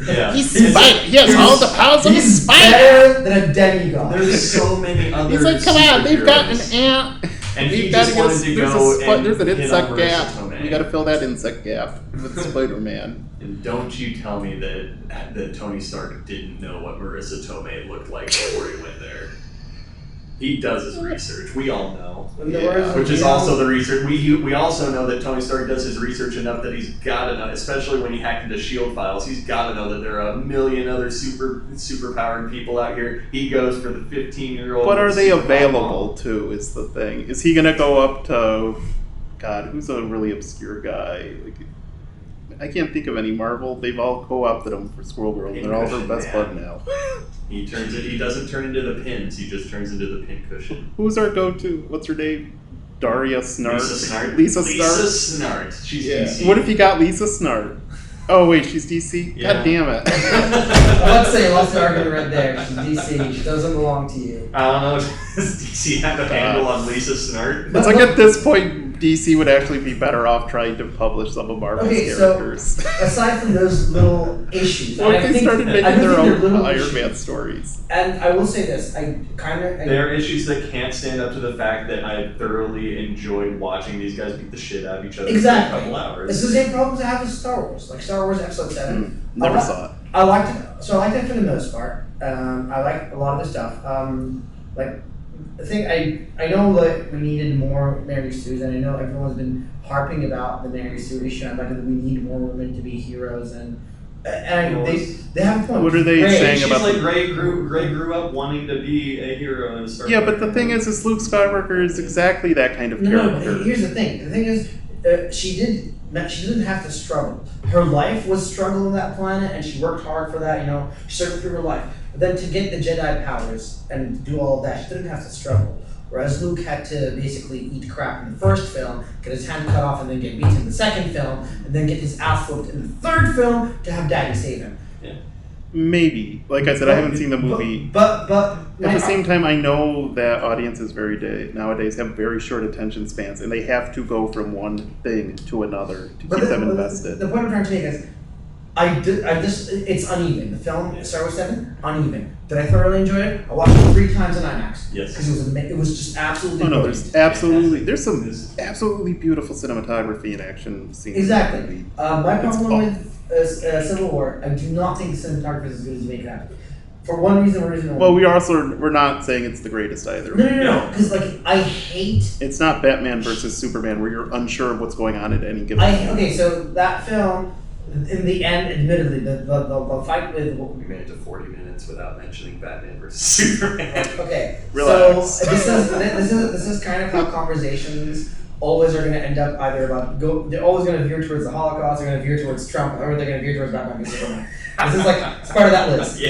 Yeah. He has all the powers of a He's spider. better than a demigod. There's so many other. He's like, come on, they've got an ant. And he We've just gotta wanted to there's go there's an and insect hit on gap. Marissa Tomei. We gotta fill that insect gap with Spider-Man. And don't you tell me that Tony Stark didn't know what Marissa Tomei looked like before he went there. He does his research. We all know. Yeah. Which is also the research. We also know that Tony Stark does his research enough that he's got to know, especially when he hacked into S.H.I.E.L.D. files, he's got to know that there are a million other superpowered people out here. He goes for the 15-year-old. But are they available too, is the thing. Is he going to go up to, God, who's a really obscure guy? Like, I can't think of any Marvel. They've all co-opted him for Squirrel Girl, and they're all her best bud now. He doesn't turn into the pins, he just turns into the pin cushion. Who's our go-to? What's her name? Daria Snart. Lisa Snart. Lisa Snart. She's Yeah. DC. What if you got Lisa Snart? Oh wait, she's DC? Yeah. God damn it. Let's say lost the argument right there. She's DC. She doesn't belong to you. I don't know. Does DC have a handle on Lisa Snart? It's like at this point, DC would actually be better off trying to publish some of Marvel's characters. So aside from those little issues, What if they started making their own Iron issues. Man stories? And I will say this, There are issues that can't stand up to the fact that I thoroughly enjoyed watching these guys beat the shit out of each other Exactly. for a couple hours. It's the same problems I have with Star Wars. Like Star Wars Episode 7. Never saw it. I liked it for the most part. I liked a lot of the stuff. I think I know that we needed more Mary Sues, and I know everyone's been harping about the Mary Sue issue. I'm like, we need more women to be heroes, and they have a point. What are they saying She's about like Gray grew up wanting to be a hero in a Star Yeah, Wars. but the thing is Luke Skywalker is exactly that kind of No, character. but here's the thing. The thing is, she didn't have to struggle. Her life was struggle on that planet, and she worked hard for that. She struggled through her life. But then to get the Jedi powers and do all of that, she didn't have to struggle. Whereas Luke had to basically eat crap in the first film, get his hand cut off, and then get beaten in the second film, and then get his ass whooped in the third film to have Daddy save him. Yeah. Maybe. Like I said, I haven't seen the movie. But At the same time, I know that audiences nowadays have very short attention spans, and they have to go from one thing to another to keep them invested. The point I'm trying to make is, it's uneven. The film, Star Wars 7, uneven. Did I thoroughly enjoy it? I watched it 3 times in IMAX. Yes. Because it was just absolutely Oh, there's some absolutely beautiful cinematography and action scenes. Exactly. In the movie. My problem with Civil War, I do not think the cinematography is as good as you make it out. For one reason or reason only. Well, we're not saying it's the greatest either. No. Because I hate. It's not Batman versus Superman where you're unsure of what's going on at any given time. Okay, so that film, in the end, admittedly, the fight with. We made it to 40 minutes without mentioning Batman versus Superman. Okay, Relax. so this is kind of how conversations always are going to end up either they're always going to veer towards the Holocaust, they're going to veer towards Trump, or they're going to veer towards Batman versus Superman. This is like it's part of that list.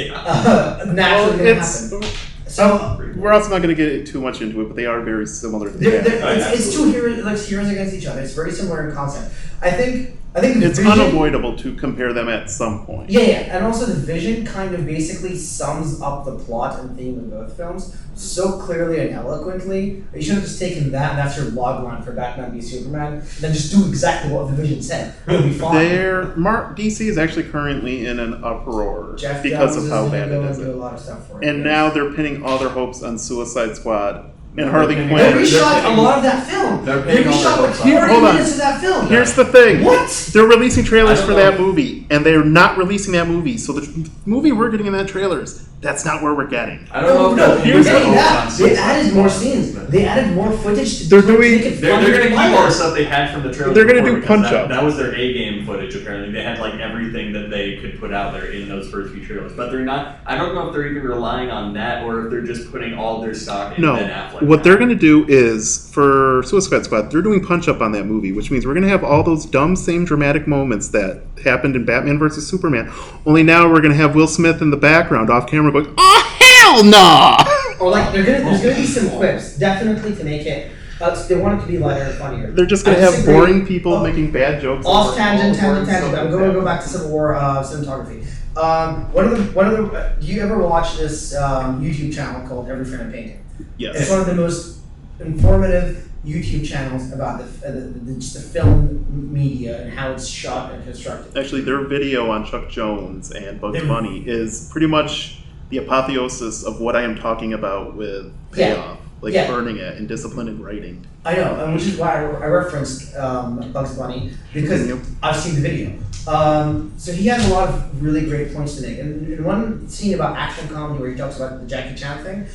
Naturally going to happen. So we're also not going to get too much into it, but they are very similar to it's two heroes against each other. It's very similar in concept. I think it's Vision, unavoidable to compare them at some point. Yeah, and also the Vision kind of basically sums up the plot and theme of both films so clearly and eloquently. You should have just taken that, and that's your log line for Batman v Superman, and then just do exactly what the Vision said. It'll be fine. DC is actually currently in an uproar Jeff because Jones of how is bad it gonna is. do a lot of stuff for it. And now they're pinning all their hopes on Suicide Squad and Harley Quinn. They reshot a lot of that film. They reshot like 40 minutes of that film. Here's the thing. What? They're releasing trailers for that movie, and they're not releasing that movie. So the movie we're getting in that trailers, that's not where we're getting. I don't know. Here's that. They added more scenes. They added more footage. They're doing. They're going to keep all the stuff they had from the trailer. They're going to do punch up. That was their A-game footage. Apparently, they had like everything that they could put out there in those first few trailers. But they're not. I don't know if they're even relying on that or if they're just putting all their stock in Ben Affleck. What they're going to do is for Suicide Squad, they're doing punch up on that movie, which means we're going to have all those dumb, same dramatic moments that happened in Batman versus Superman. Only now we're going to have Will Smith in the background, off camera, going, "Oh hell no!" Or like there's gonna be some quips, definitely to make it. They want it to be lighter and funnier. They're just going to have boring people making bad jokes. Off tangent. I'm going to go back to Civil War cinematography. Do you ever watch this YouTube channel called Every Frame a Painting? Yes. It's one of the most informative YouTube channels about just the film media and how it's shot and constructed. Actually, their video on Chuck Jones and Bugs Bunny is pretty much the apotheosis of what I am talking about with payoff, burning it and discipline in writing. I know, and which is why I referenced Bugs Bunny, because I've seen the video. So he has a lot of really great points to make. And in one scene about action comedy where he talks about the Jackie Chan thing,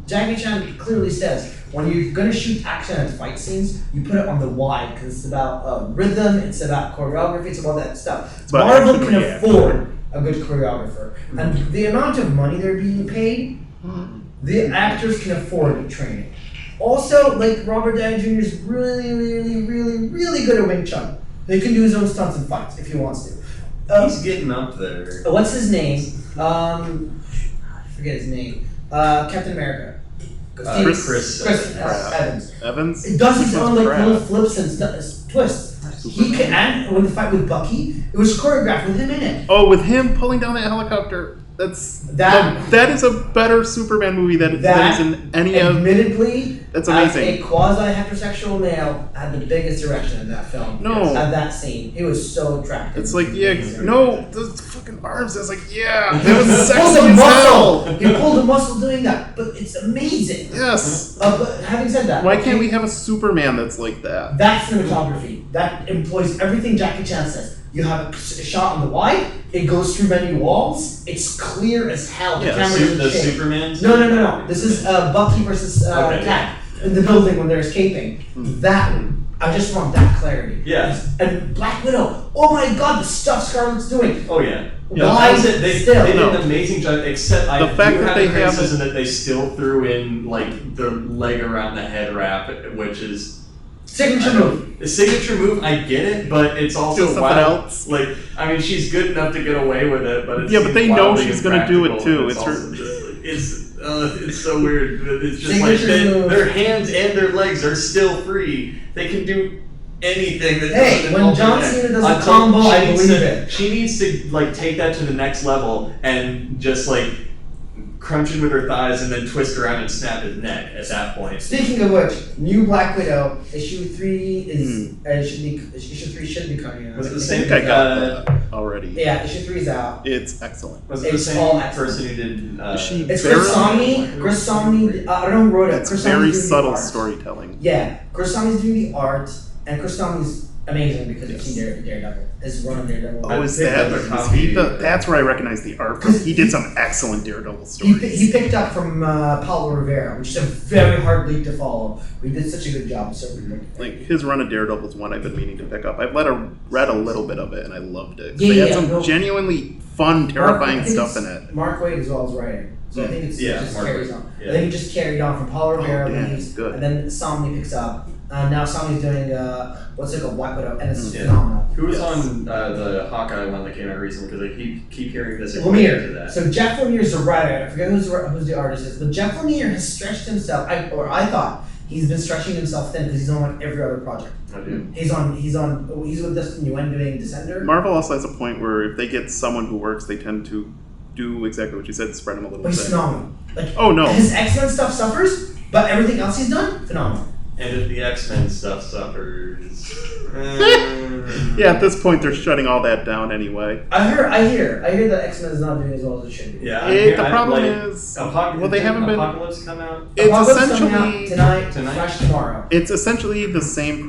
Jackie Chan clearly says, when you're going to shoot action and fight scenes, you put it on the wide, because it's about rhythm, it's about choreography, it's about that stuff. Marvel can afford a good choreographer. And the amount of money they're being paid, the actors can afford training. Also, like, Robert Downey Jr. is really, really, really, really good at Wing Chun. He can do his own stunts and fights if he wants to. He's getting up there. What's his name? I forget his name. Captain America. Chris Evans. Evans? It does his own little flips and twists. He can, and when the fight with Bucky, it was choreographed with him in it. Oh, with him pulling down that helicopter. That is a better Superman movie than is in any of. Admittedly, that's amazing. As a quasi-heterosexual male, had the biggest erection in that film. No, at that scene, it was so attractive. It's like those fucking arms. I was like, it was sexy as hell. He pulled a muscle doing that, but it's amazing. Yes. But having said that, why can't we have a Superman that's like that? That's cinematography. That employs everything Jackie Chan says. You have a shot on the wide, it goes through many walls, it's clear as hell. The Superman? No. This is Bucky versus Cat in the building when they're escaping. That, I just want that clarity. Yeah. And Black Widow, oh my god, the stuff Scarlett's doing. Oh yeah. Why they did an amazing job, except I do have a criticism that they still threw in like the leg around the head wrap, which is signature move. The signature move, I get it, but it's also wild. Else. Like, I mean, she's good enough to get away with it, but it's but they know she's going to do it too. It's so weird. It's just like their hands and their legs are still free. They can do anything. That when John Cena does a combo, I believe it. She needs to like take that to the next level and just like crunch in with her thighs and then twist around and snap his neck at that point. Speaking of which, new Black Widow issue 3 is issue 3 should be coming out. Was it the same guy got that already? Yeah, issue 3 is out. It's excellent. Was it the same person who did? It's Chris Somney. Chris Somney. I don't know who wrote it. It's very subtle storytelling. Yeah, Chris Somney's doing the art, and Chris Somney's amazing because you've seen Daredevil. His run on Daredevil. Oh, is that? That's where I recognize the art from. He did some excellent Daredevil stories. He picked up from Paulo Rivera, which is a very hard lead to follow. He did such a good job. Like his run of Daredevil is one I've been meaning to pick up. I've read a little bit of it and I loved it. They had some genuinely fun, terrifying stuff in it. Mark Waid as well as writing. So I think it just carries on. Yeah. I think it just carried on from Paulo Rivera, good. and then Somni picks up. Now Somni's doing what's it called, Black Widow, and it's phenomenal. Who was on the Hawkeye one that came out recently? Because I keep hearing this. Lemire. So Jeff Lemire's the writer. I forget who's the artist is, but Jeff Lemire has stretched himself. I thought he's been stretching himself thin because he's on like every other project. I do. He's with Dustin Nguyen doing Descender. Marvel also has a point where if they get someone who works, they tend to do exactly what you said, spread him a little bit. But he's phenomenal. Like, oh no, his X-Men stuff suffers, but everything else he's done, phenomenal. And if the X-Men stuff suffers, yeah, at this point they're shutting all that down anyway. I hear that X-Men is not doing as well as it should be. Yeah, the problem is, they haven't been. Apocalypse come out. It's essentially tonight, slash tomorrow. It's essentially the same.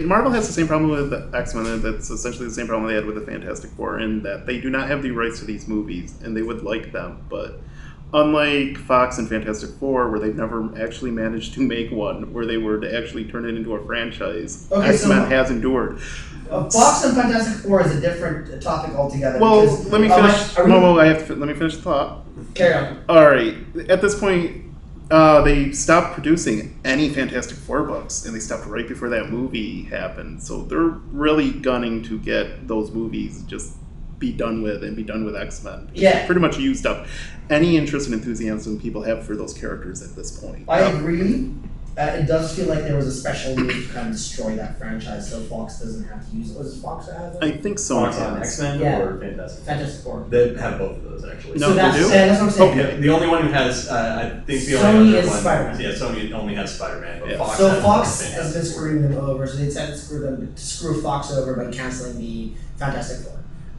Marvel has the same problem with the X-Men. That's essentially the same problem they had with the Fantastic Four, in that they do not have the rights to these movies, and they would like them, but. Unlike Fox and Fantastic Four, where they've never actually managed to make one, where they were to actually turn it into a franchise, X-Men has endured. Fox and Fantastic Four is a different topic altogether. Well, let me finish. Momo, let me finish the thought. Carry on. All right. At this point, they stopped producing any Fantastic Four books, and they stopped right before that movie happened. So they're really gunning to get those movies just be done with X-Men. Yeah. Pretty much used up any interest and enthusiasm people have for those characters at this point. I agree, it does feel like there was a special move to kind of destroy that franchise, so Fox doesn't have to use it. Was it Fox that has it? I think Sony Fox on has. X-Men Yeah. or Fantastic? Fantastic Four. They have both of those actually. No, So they do? that's what I'm saying. Okay. The only one who has, I think the Sony only other is one, Spider-Man. yeah, Sony only has Spider-Man, but Yeah. Fox So has Fox has Fantastic been Four. screwing them over, so they decided to screw Fox over by canceling the Fantastic Four.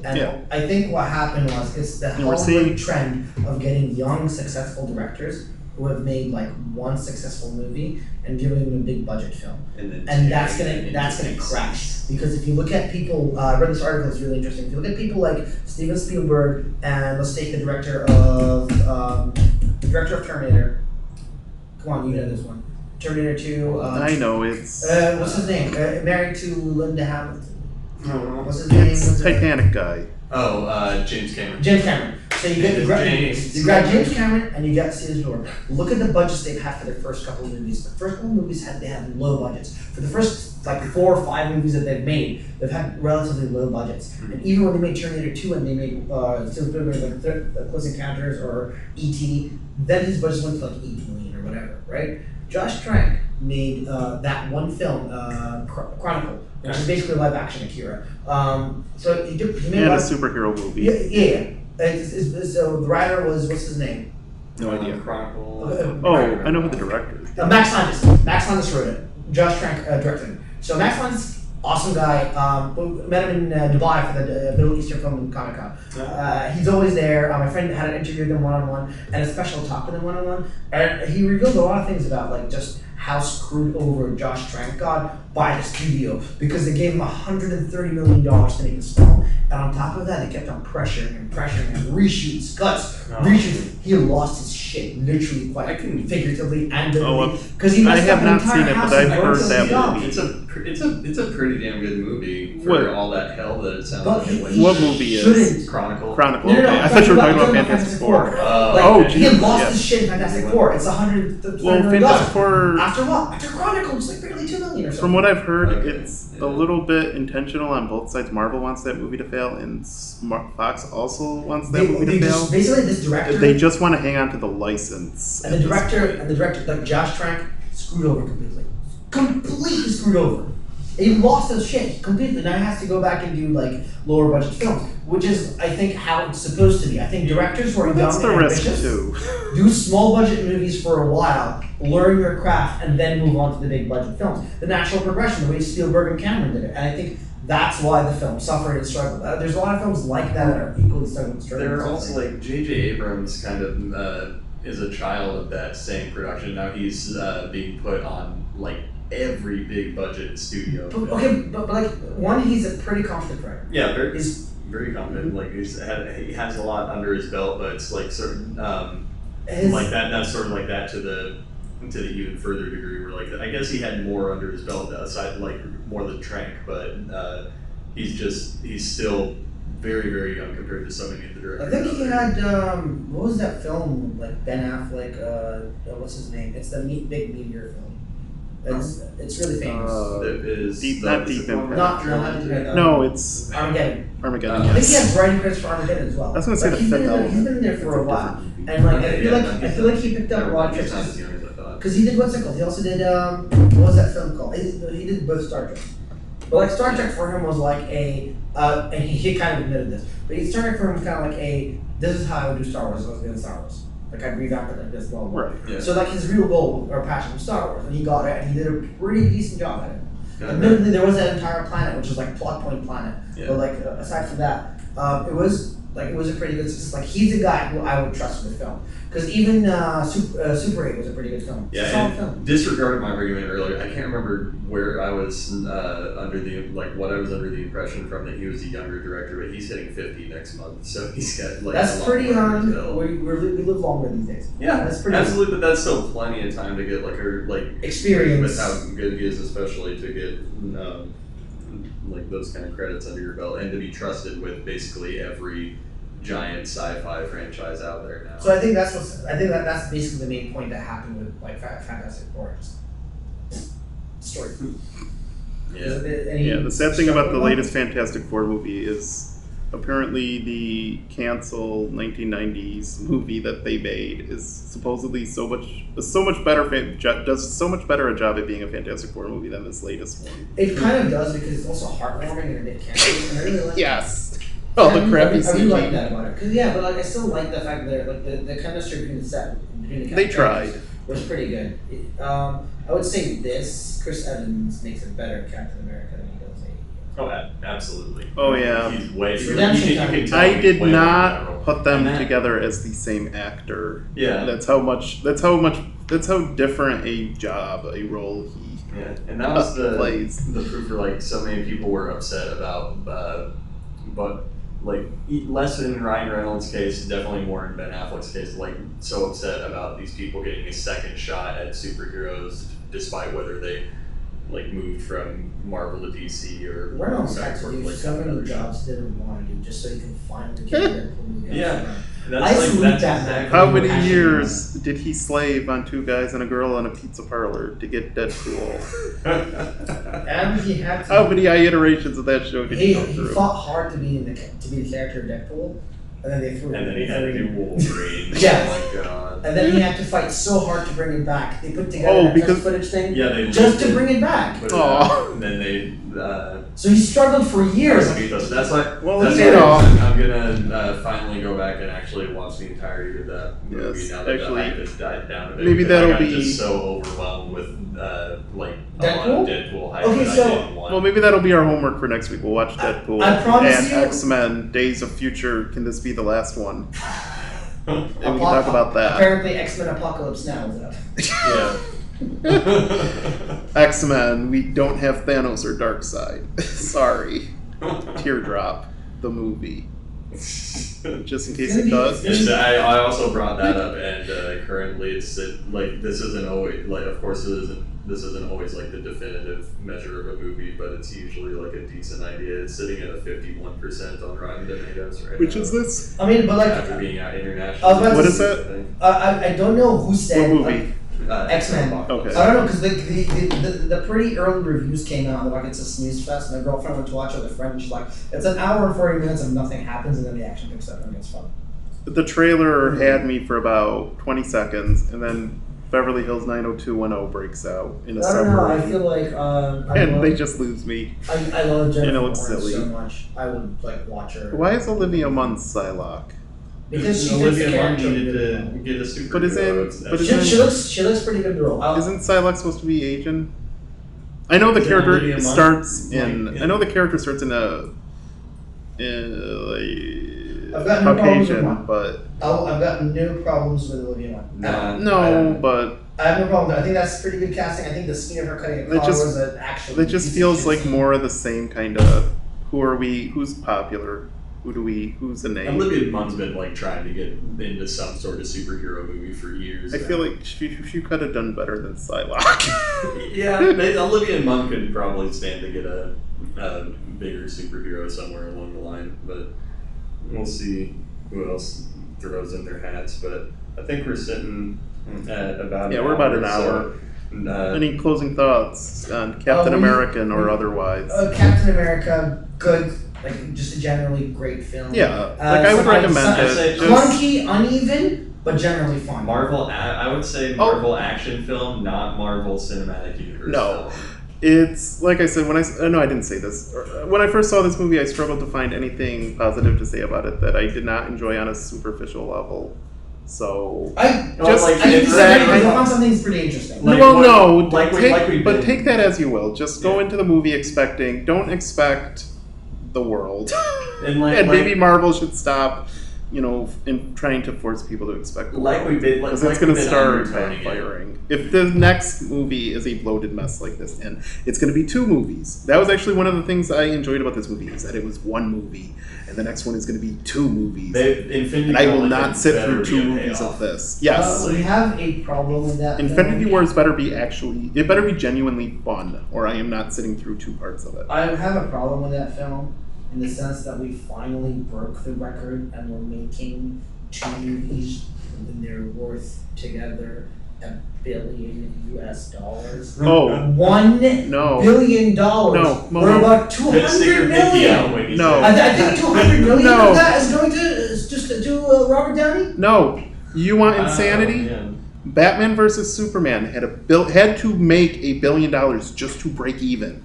And Yeah. I think what happened was it's the we're whole seeing- trend of getting young, successful directors who have made like one successful movie and giving them a big budget film. And that's gonna crash. Because if you look at people, I read this article that's really interesting. If you look at people like Steven Spielberg and let's take the director of Terminator. Come on, you know this one. Terminator 2. I know it's What's his name? Married to Linda Hamilton. What's his name? it's Titanic guy. James Cameron. James Cameron. So you get James. you got James Cameron and you got Steven Spielberg. Look at the budgets they've had for their first couple of movies. The first couple of movies they had low budgets. For the first like 4 or 5 movies that they've made, they've had relatively low budgets. And even when they made Terminator 2 and they made Steven Spielberg like Close Encounters or E.T., then his budgets went to like 8 million or whatever, right? Josh Trank made that one film, Chronicle, which is basically live action Akira. So he made And a lot- superhero movie. Yeah. So the writer was, what's his name? No idea. Chronicle. Oh, I know who the director is. Max Landis. Max Landis wrote it. Josh Trank directed it. So Max Landis, awesome guy. Met him in Dubai for the Middle Eastern Film Comic Con. He's always there. My friend had an interview with him one-on-one and a special talk with him one-on-one. And he revealed a lot of things about like just how screwed over Josh Trank got by the studio because they gave him $130 million to make this film. And on top of that, they kept on pressuring and reshoots, cuts, reshoots. He lost his shit, literally, quite figuratively and literally, because he I messed have up not the entire seen it, house but I've and heard burnt that it down. movie. It's a pretty damn good movie for What? all that hell that it sounds But like. What movie is? Chronicle. Chronicle. No, Okay, I thought you were talking about Fantastic Four. Like, he had geez, lost yeah. his shit in Fantastic Four. It's $130 Well, million. Fantastic Four. After what? After Chronicle, it's like barely $2 million or something. From what I've heard, Okay, it's yeah. a little bit intentional on both sides. Marvel wants that movie to fail, and Fox also wants that movie to fail. Basically, this director They just want to hang on to the license. and the director, like Josh Trank, screwed over completely screwed over. He lost his shit completely. Now he has to go back and do like lower budget films, which is I think how it's supposed to be. I think directors who are That's young the and risk ambitious too. do small budget movies for a while, learn your craft, and then move on to the big budget films. The natural progression, the way Spielberg and Cameron did it, and I think that's why the film suffered and struggled. There's a lot of films like that that are equally struggling. There are also like J.J. Abrams kind of is a child of that same production. Now he's being put on like every big budget studio. But like one, he's a pretty confident writer. Yeah, Is very confident. Like he has a lot under his belt, but it's like certain his, like that. That's sort of like that to the even further degree. Where like I guess he had more under his belt aside like more than Trank, but he's still very, very young compared to so many of the I directors. think he had what was that film like Ben Affleck? What's his name? It's the big meteor film. It's really famous. It is Not Deep Impact. No, it's Armageddon. Armageddon. I think he Yes. has writing credits for Armageddon as well. I was gonna say Like, the Fifth he's Element. been there for a while, and like I feel like he picked up a lot of tricks. Because he did what's it called? He also did what was that film called? He did both Star Trek. But like Star Trek for him was like and he kind of admitted this. But Star Trek for him was kind of like this is how I would do Star Wars if I was doing Star Wars. Like I'd revamp it like this, blah blah. Right. Yeah. So like his real goal or passion was Star Wars, and he got it, and he did a pretty decent job at it. Yeah. Admittedly, there was that entire planet, which was like plot point planet. Yeah. But like aside from that, it was a pretty good success. Like he's a guy who I would trust with film, because even Super 8 was a pretty good film. It's a solid Yeah, film. and disregarded my argument earlier. I can't remember where I was what I was under the impression from that he was a younger director, but he's hitting 50 next month, so he's got like a That's lot pretty more under his on. belt. We live longer these days. Yeah, that's pretty absolutely, but that's still plenty of time to get experience. with how good he is, especially to get like those kind of credits under your belt and to be trusted with basically every giant sci-fi franchise out there now. So I think that's basically the main point that happened with like Fantastic Four. Just story. Yeah. Yeah, the sad thing about the latest Fantastic Four movie is apparently the canceled 1990s movie that they made is supposedly so much better does so much better a job at being a Fantastic Four movie than this latest one. It kind of does because it's also heartwarming and a bit campy, and I really like Yes. Oh, the crappy I really like CG. that about it. Cause yeah, but like I still like the fact that like the chemistry between the They tried. was pretty good. I would say Chris Evans makes a better Captain America than he does Absolutely. Oh yeah. He's way. Redemption time. I did way not more put them And that- together as the same actor. Yeah. That's how different a role he Yeah, and that was plays. the proof for like so many people were upset about, but like less in Ryan Reynolds' case, definitely more in Ben Affleck's case. Like so upset about these people getting a second shot at superheroes, despite whether they like moved from Marvel to DC or Reynolds back had to forth, do like, so many other jobs he didn't want to do just so he can find the kid. Yeah. I That's salute that's that man. exactly How many Actually, years did he slave on two guys and a girl in a pizza parlor to get Deadpool? And he had to. How many iterations of that show did he go He through? fought hard to be the character of Deadpool, and then they threw And him. then he had to do Wolverine. Yes. Oh my god. And then he had to fight so hard to bring it back. They put together Oh, that because- test footage thing Yeah, they just to did bring it back. put it Aw. out, and then they. So he struggled for years. That's why. Well, that's you why know. I'm gonna finally go back and actually watch the entirety of that movie Yes, now that actually, the hype has died down a bit. maybe because that'll I got be- just so overwhelmed with like a lot Deadpool? of Deadpool hype Okay, that so- I didn't want. Well, maybe that'll be our homework for next week. We'll watch Deadpool I promise and you- X-Men: Days of Future. Can this be the last one? And we can talk about that. Apparently, X-Men Apocalypse Now is up. Yeah. X-Men, we don't have Thanos or Darkseid. Sorry. Teardrop, the movie. Just in case it does. And I also brought that up, and currently it's like this isn't always like, of course this isn't always like the definitive measure of a movie, but it's usually like a decent idea. It's sitting at a 51% on Rotten Tomatoes right Which now. is this? I mean, but like, After being out internationally. I was about to What is say- that? I don't know who said What movie? X-Men. Okay. I don't know because the pretty early reviews came out. Like it's a snooze fest. My girlfriend went to watch it with a friend. And she's like, "It's an hour and 40 minutes and nothing happens, and then the action picks up and it's fun." The trailer had me for about 20 seconds, and then Beverly Hills 90210 breaks out in a I don't know. I submarine. feel like And they just lose me. I love Jennifer it looks Lawrence silly. so much. I would like watch her. Why is Olivia Munn Psylocke? Because she fits Olivia the Munn character needed really to well. get a super. But She looks pretty good in the role. Isn't Psylocke supposed to be Asian? I know the Is it character Olivia Munn? starts in. Like, I know the character starts in a. I've got no problems with Caucasian, Munn. but I've got no problems with Olivia Munn. no, but I have no problem with it. I think that's pretty good casting. I think the scene of her cutting a car was an actually. it just feels like more of the same kind of. Who are we? Who's popular? Who's the name? Olivia Munn's been like trying to get into some sort of superhero movie for years. I now. feel like she could have done better than Psylocke. Yeah, Olivia Munn could probably stand to get a bigger superhero somewhere along the line, but we'll see who else throws in their hats. But I think we're sitting at about We're about an hour. So, Any closing thoughts on Captain American or otherwise? Captain America, good. Like just a generally great film. Yeah, I would recommend it. Clunky, uneven, but generally fun. Marvel, I would say Marvel action film, not Marvel Cinematic Universe. No. film. It's like I said when I didn't say this. When I first saw this movie, I struggled to find anything positive to say about it that I did not enjoy on a superficial level. So I found some things pretty interesting. Take that as you will. Just go into the movie expecting. Don't expect the world, and maybe Marvel should stop. In trying to force people to expect the world. Because it's going to start backfiring. If the next movie is a bloated mess like this, and it's going to be 2 movies. That was actually one of the things I enjoyed about this movie, is that it was 1 movie, and the next one is going to be 2 movies. And I will not sit through 2 movies of this. Yes. We have a problem with that. Infinity Wars better be genuinely fun, or I am not sitting through 2 parts of it. I have a problem with that film in the sense that we finally broke the record and we're making 2 movies and they're worth together $1 billion US. Oh. $1 No. billion. No, We're Momo. about Stick 200 your pinky out million. when you No. say I think 200 million No. of that is going to just to Robert Downey. No. You want insanity? yeah. Batman versus Superman had to make $1 billion just to break even.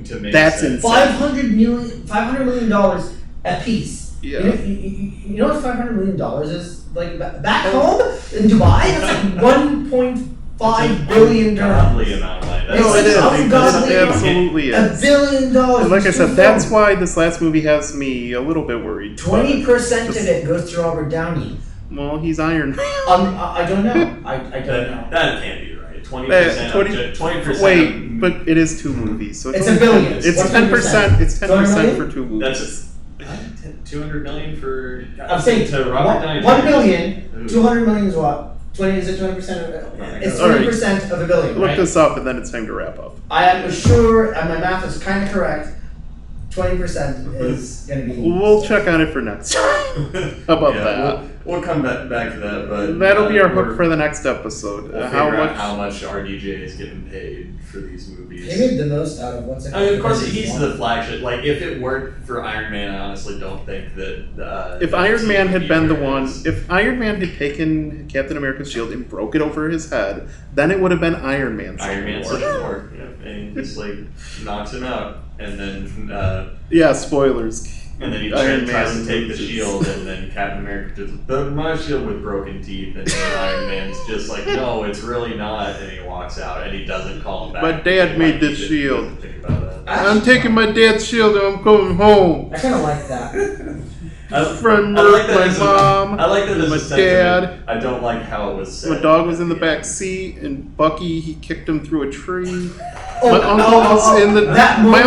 To make That's sense. insane. $500 million a piece. Yeah. You know what $500 million is? Like back home in Dubai, that's like 1.5 billion Godly amount of money. No, it is. ungodly. It absolutely $1 is. billion. And like I said, Two that's films. why this last movie has me a little bit worried. 20% of it goes to Robert Downey. Well, he's Iron Man. I don't know. I don't know. That can't be right. 20%. 20%. Wait, but it is 2 movies, so It's $1 billion. It's What's 10%. It's 200 10% million? for 2 movies. That's 200 million for. I'm saying to Robert Downey. 1 billion. 200 million is what? 20 is it 20% of it? It's 20% of $1 billion. Look Right? this up, and then it's time to wrap up. I am sure, and my math is kind of correct. 20% is going to be. We'll check on it for next time. How about that? We'll come back to that, but That'll be our hook for the next episode. We'll how figure much? out how much RDJ is getting paid for these movies. He made the most out of what's it. I mean, of course, he's the flagship. Like, if it weren't for Iron Man, I honestly don't think that. If Iron Man had been the one, if Iron Man had taken Captain America's shield and broke it over his head, then it would have been Iron Man. Iron Man Civil Civil War. War, yeah, and he just like knocks him out, and then Yeah, spoilers. and then he Iron tries Man to take the loses. shield, and then Captain America just, but my shield with broken teeth, and then Iron Man's just like, no, it's really not, and he walks out, and he doesn't call him back. My dad made Like, this he shield. doesn't think about that. I'm taking my dad's shield and I'm coming home. I kind of like that. Friend I like that my as a- mom. I like that as my a sentiment. dad. I don't like how it was said. My dog was in the back seat, and Bucky he kicked him through a tree. Oh, My uncle was in the. that My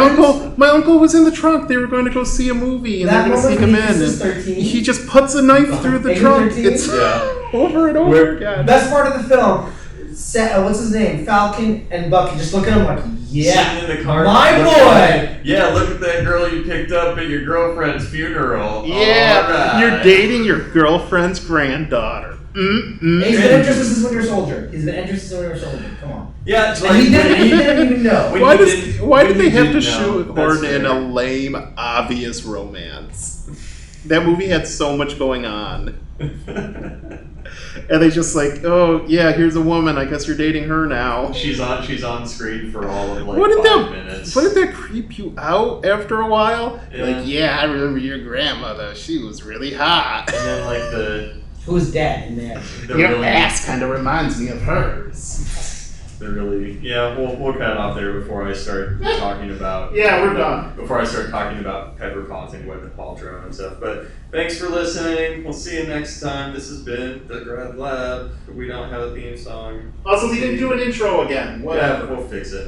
uncle was in the trunk. They were going to go see a movie, and That they're going to sneak him moment in. when he And kisses 13. he just puts a knife through the Maybe trunk. 13? It's Yeah. over and over Where- again. Best part of the film, what's his name? Falcon and Bucky just look at him like, yeah, Sitting in the car. my look boy. at- yeah, look at that girl you picked up at your girlfriend's funeral. Yeah, Alright. you're dating your girlfriend's granddaughter. He's been interested since Winter Soldier. He's been interested since Winter Soldier. Come on. Yeah, it's And like he didn't even know. When Why you does didn't- why when did they you have to didn't know, shoehorn that's in a fair. lame, obvious romance? That movie had so much going on. And they just like, oh yeah, here's a woman. I guess you're dating her now. She's on screen for all of like Wouldn't 5 minutes. Wouldn't that creep you out after a while? Yeah. Like, yeah, I remember your grandmother. She was really hot. And then like the Who's dead in there? really kind of reminds me of hers. we'll cut it off there before I start talking about Yeah, we're done. Before I start talking about Pepper Potts and Gwyneth Paltrow and stuff. But thanks for listening. We'll see you next time. This has been the Grad Lab. We don't have a theme song. Also, we didn't do an intro again. Whatever. Yeah, we'll fix it.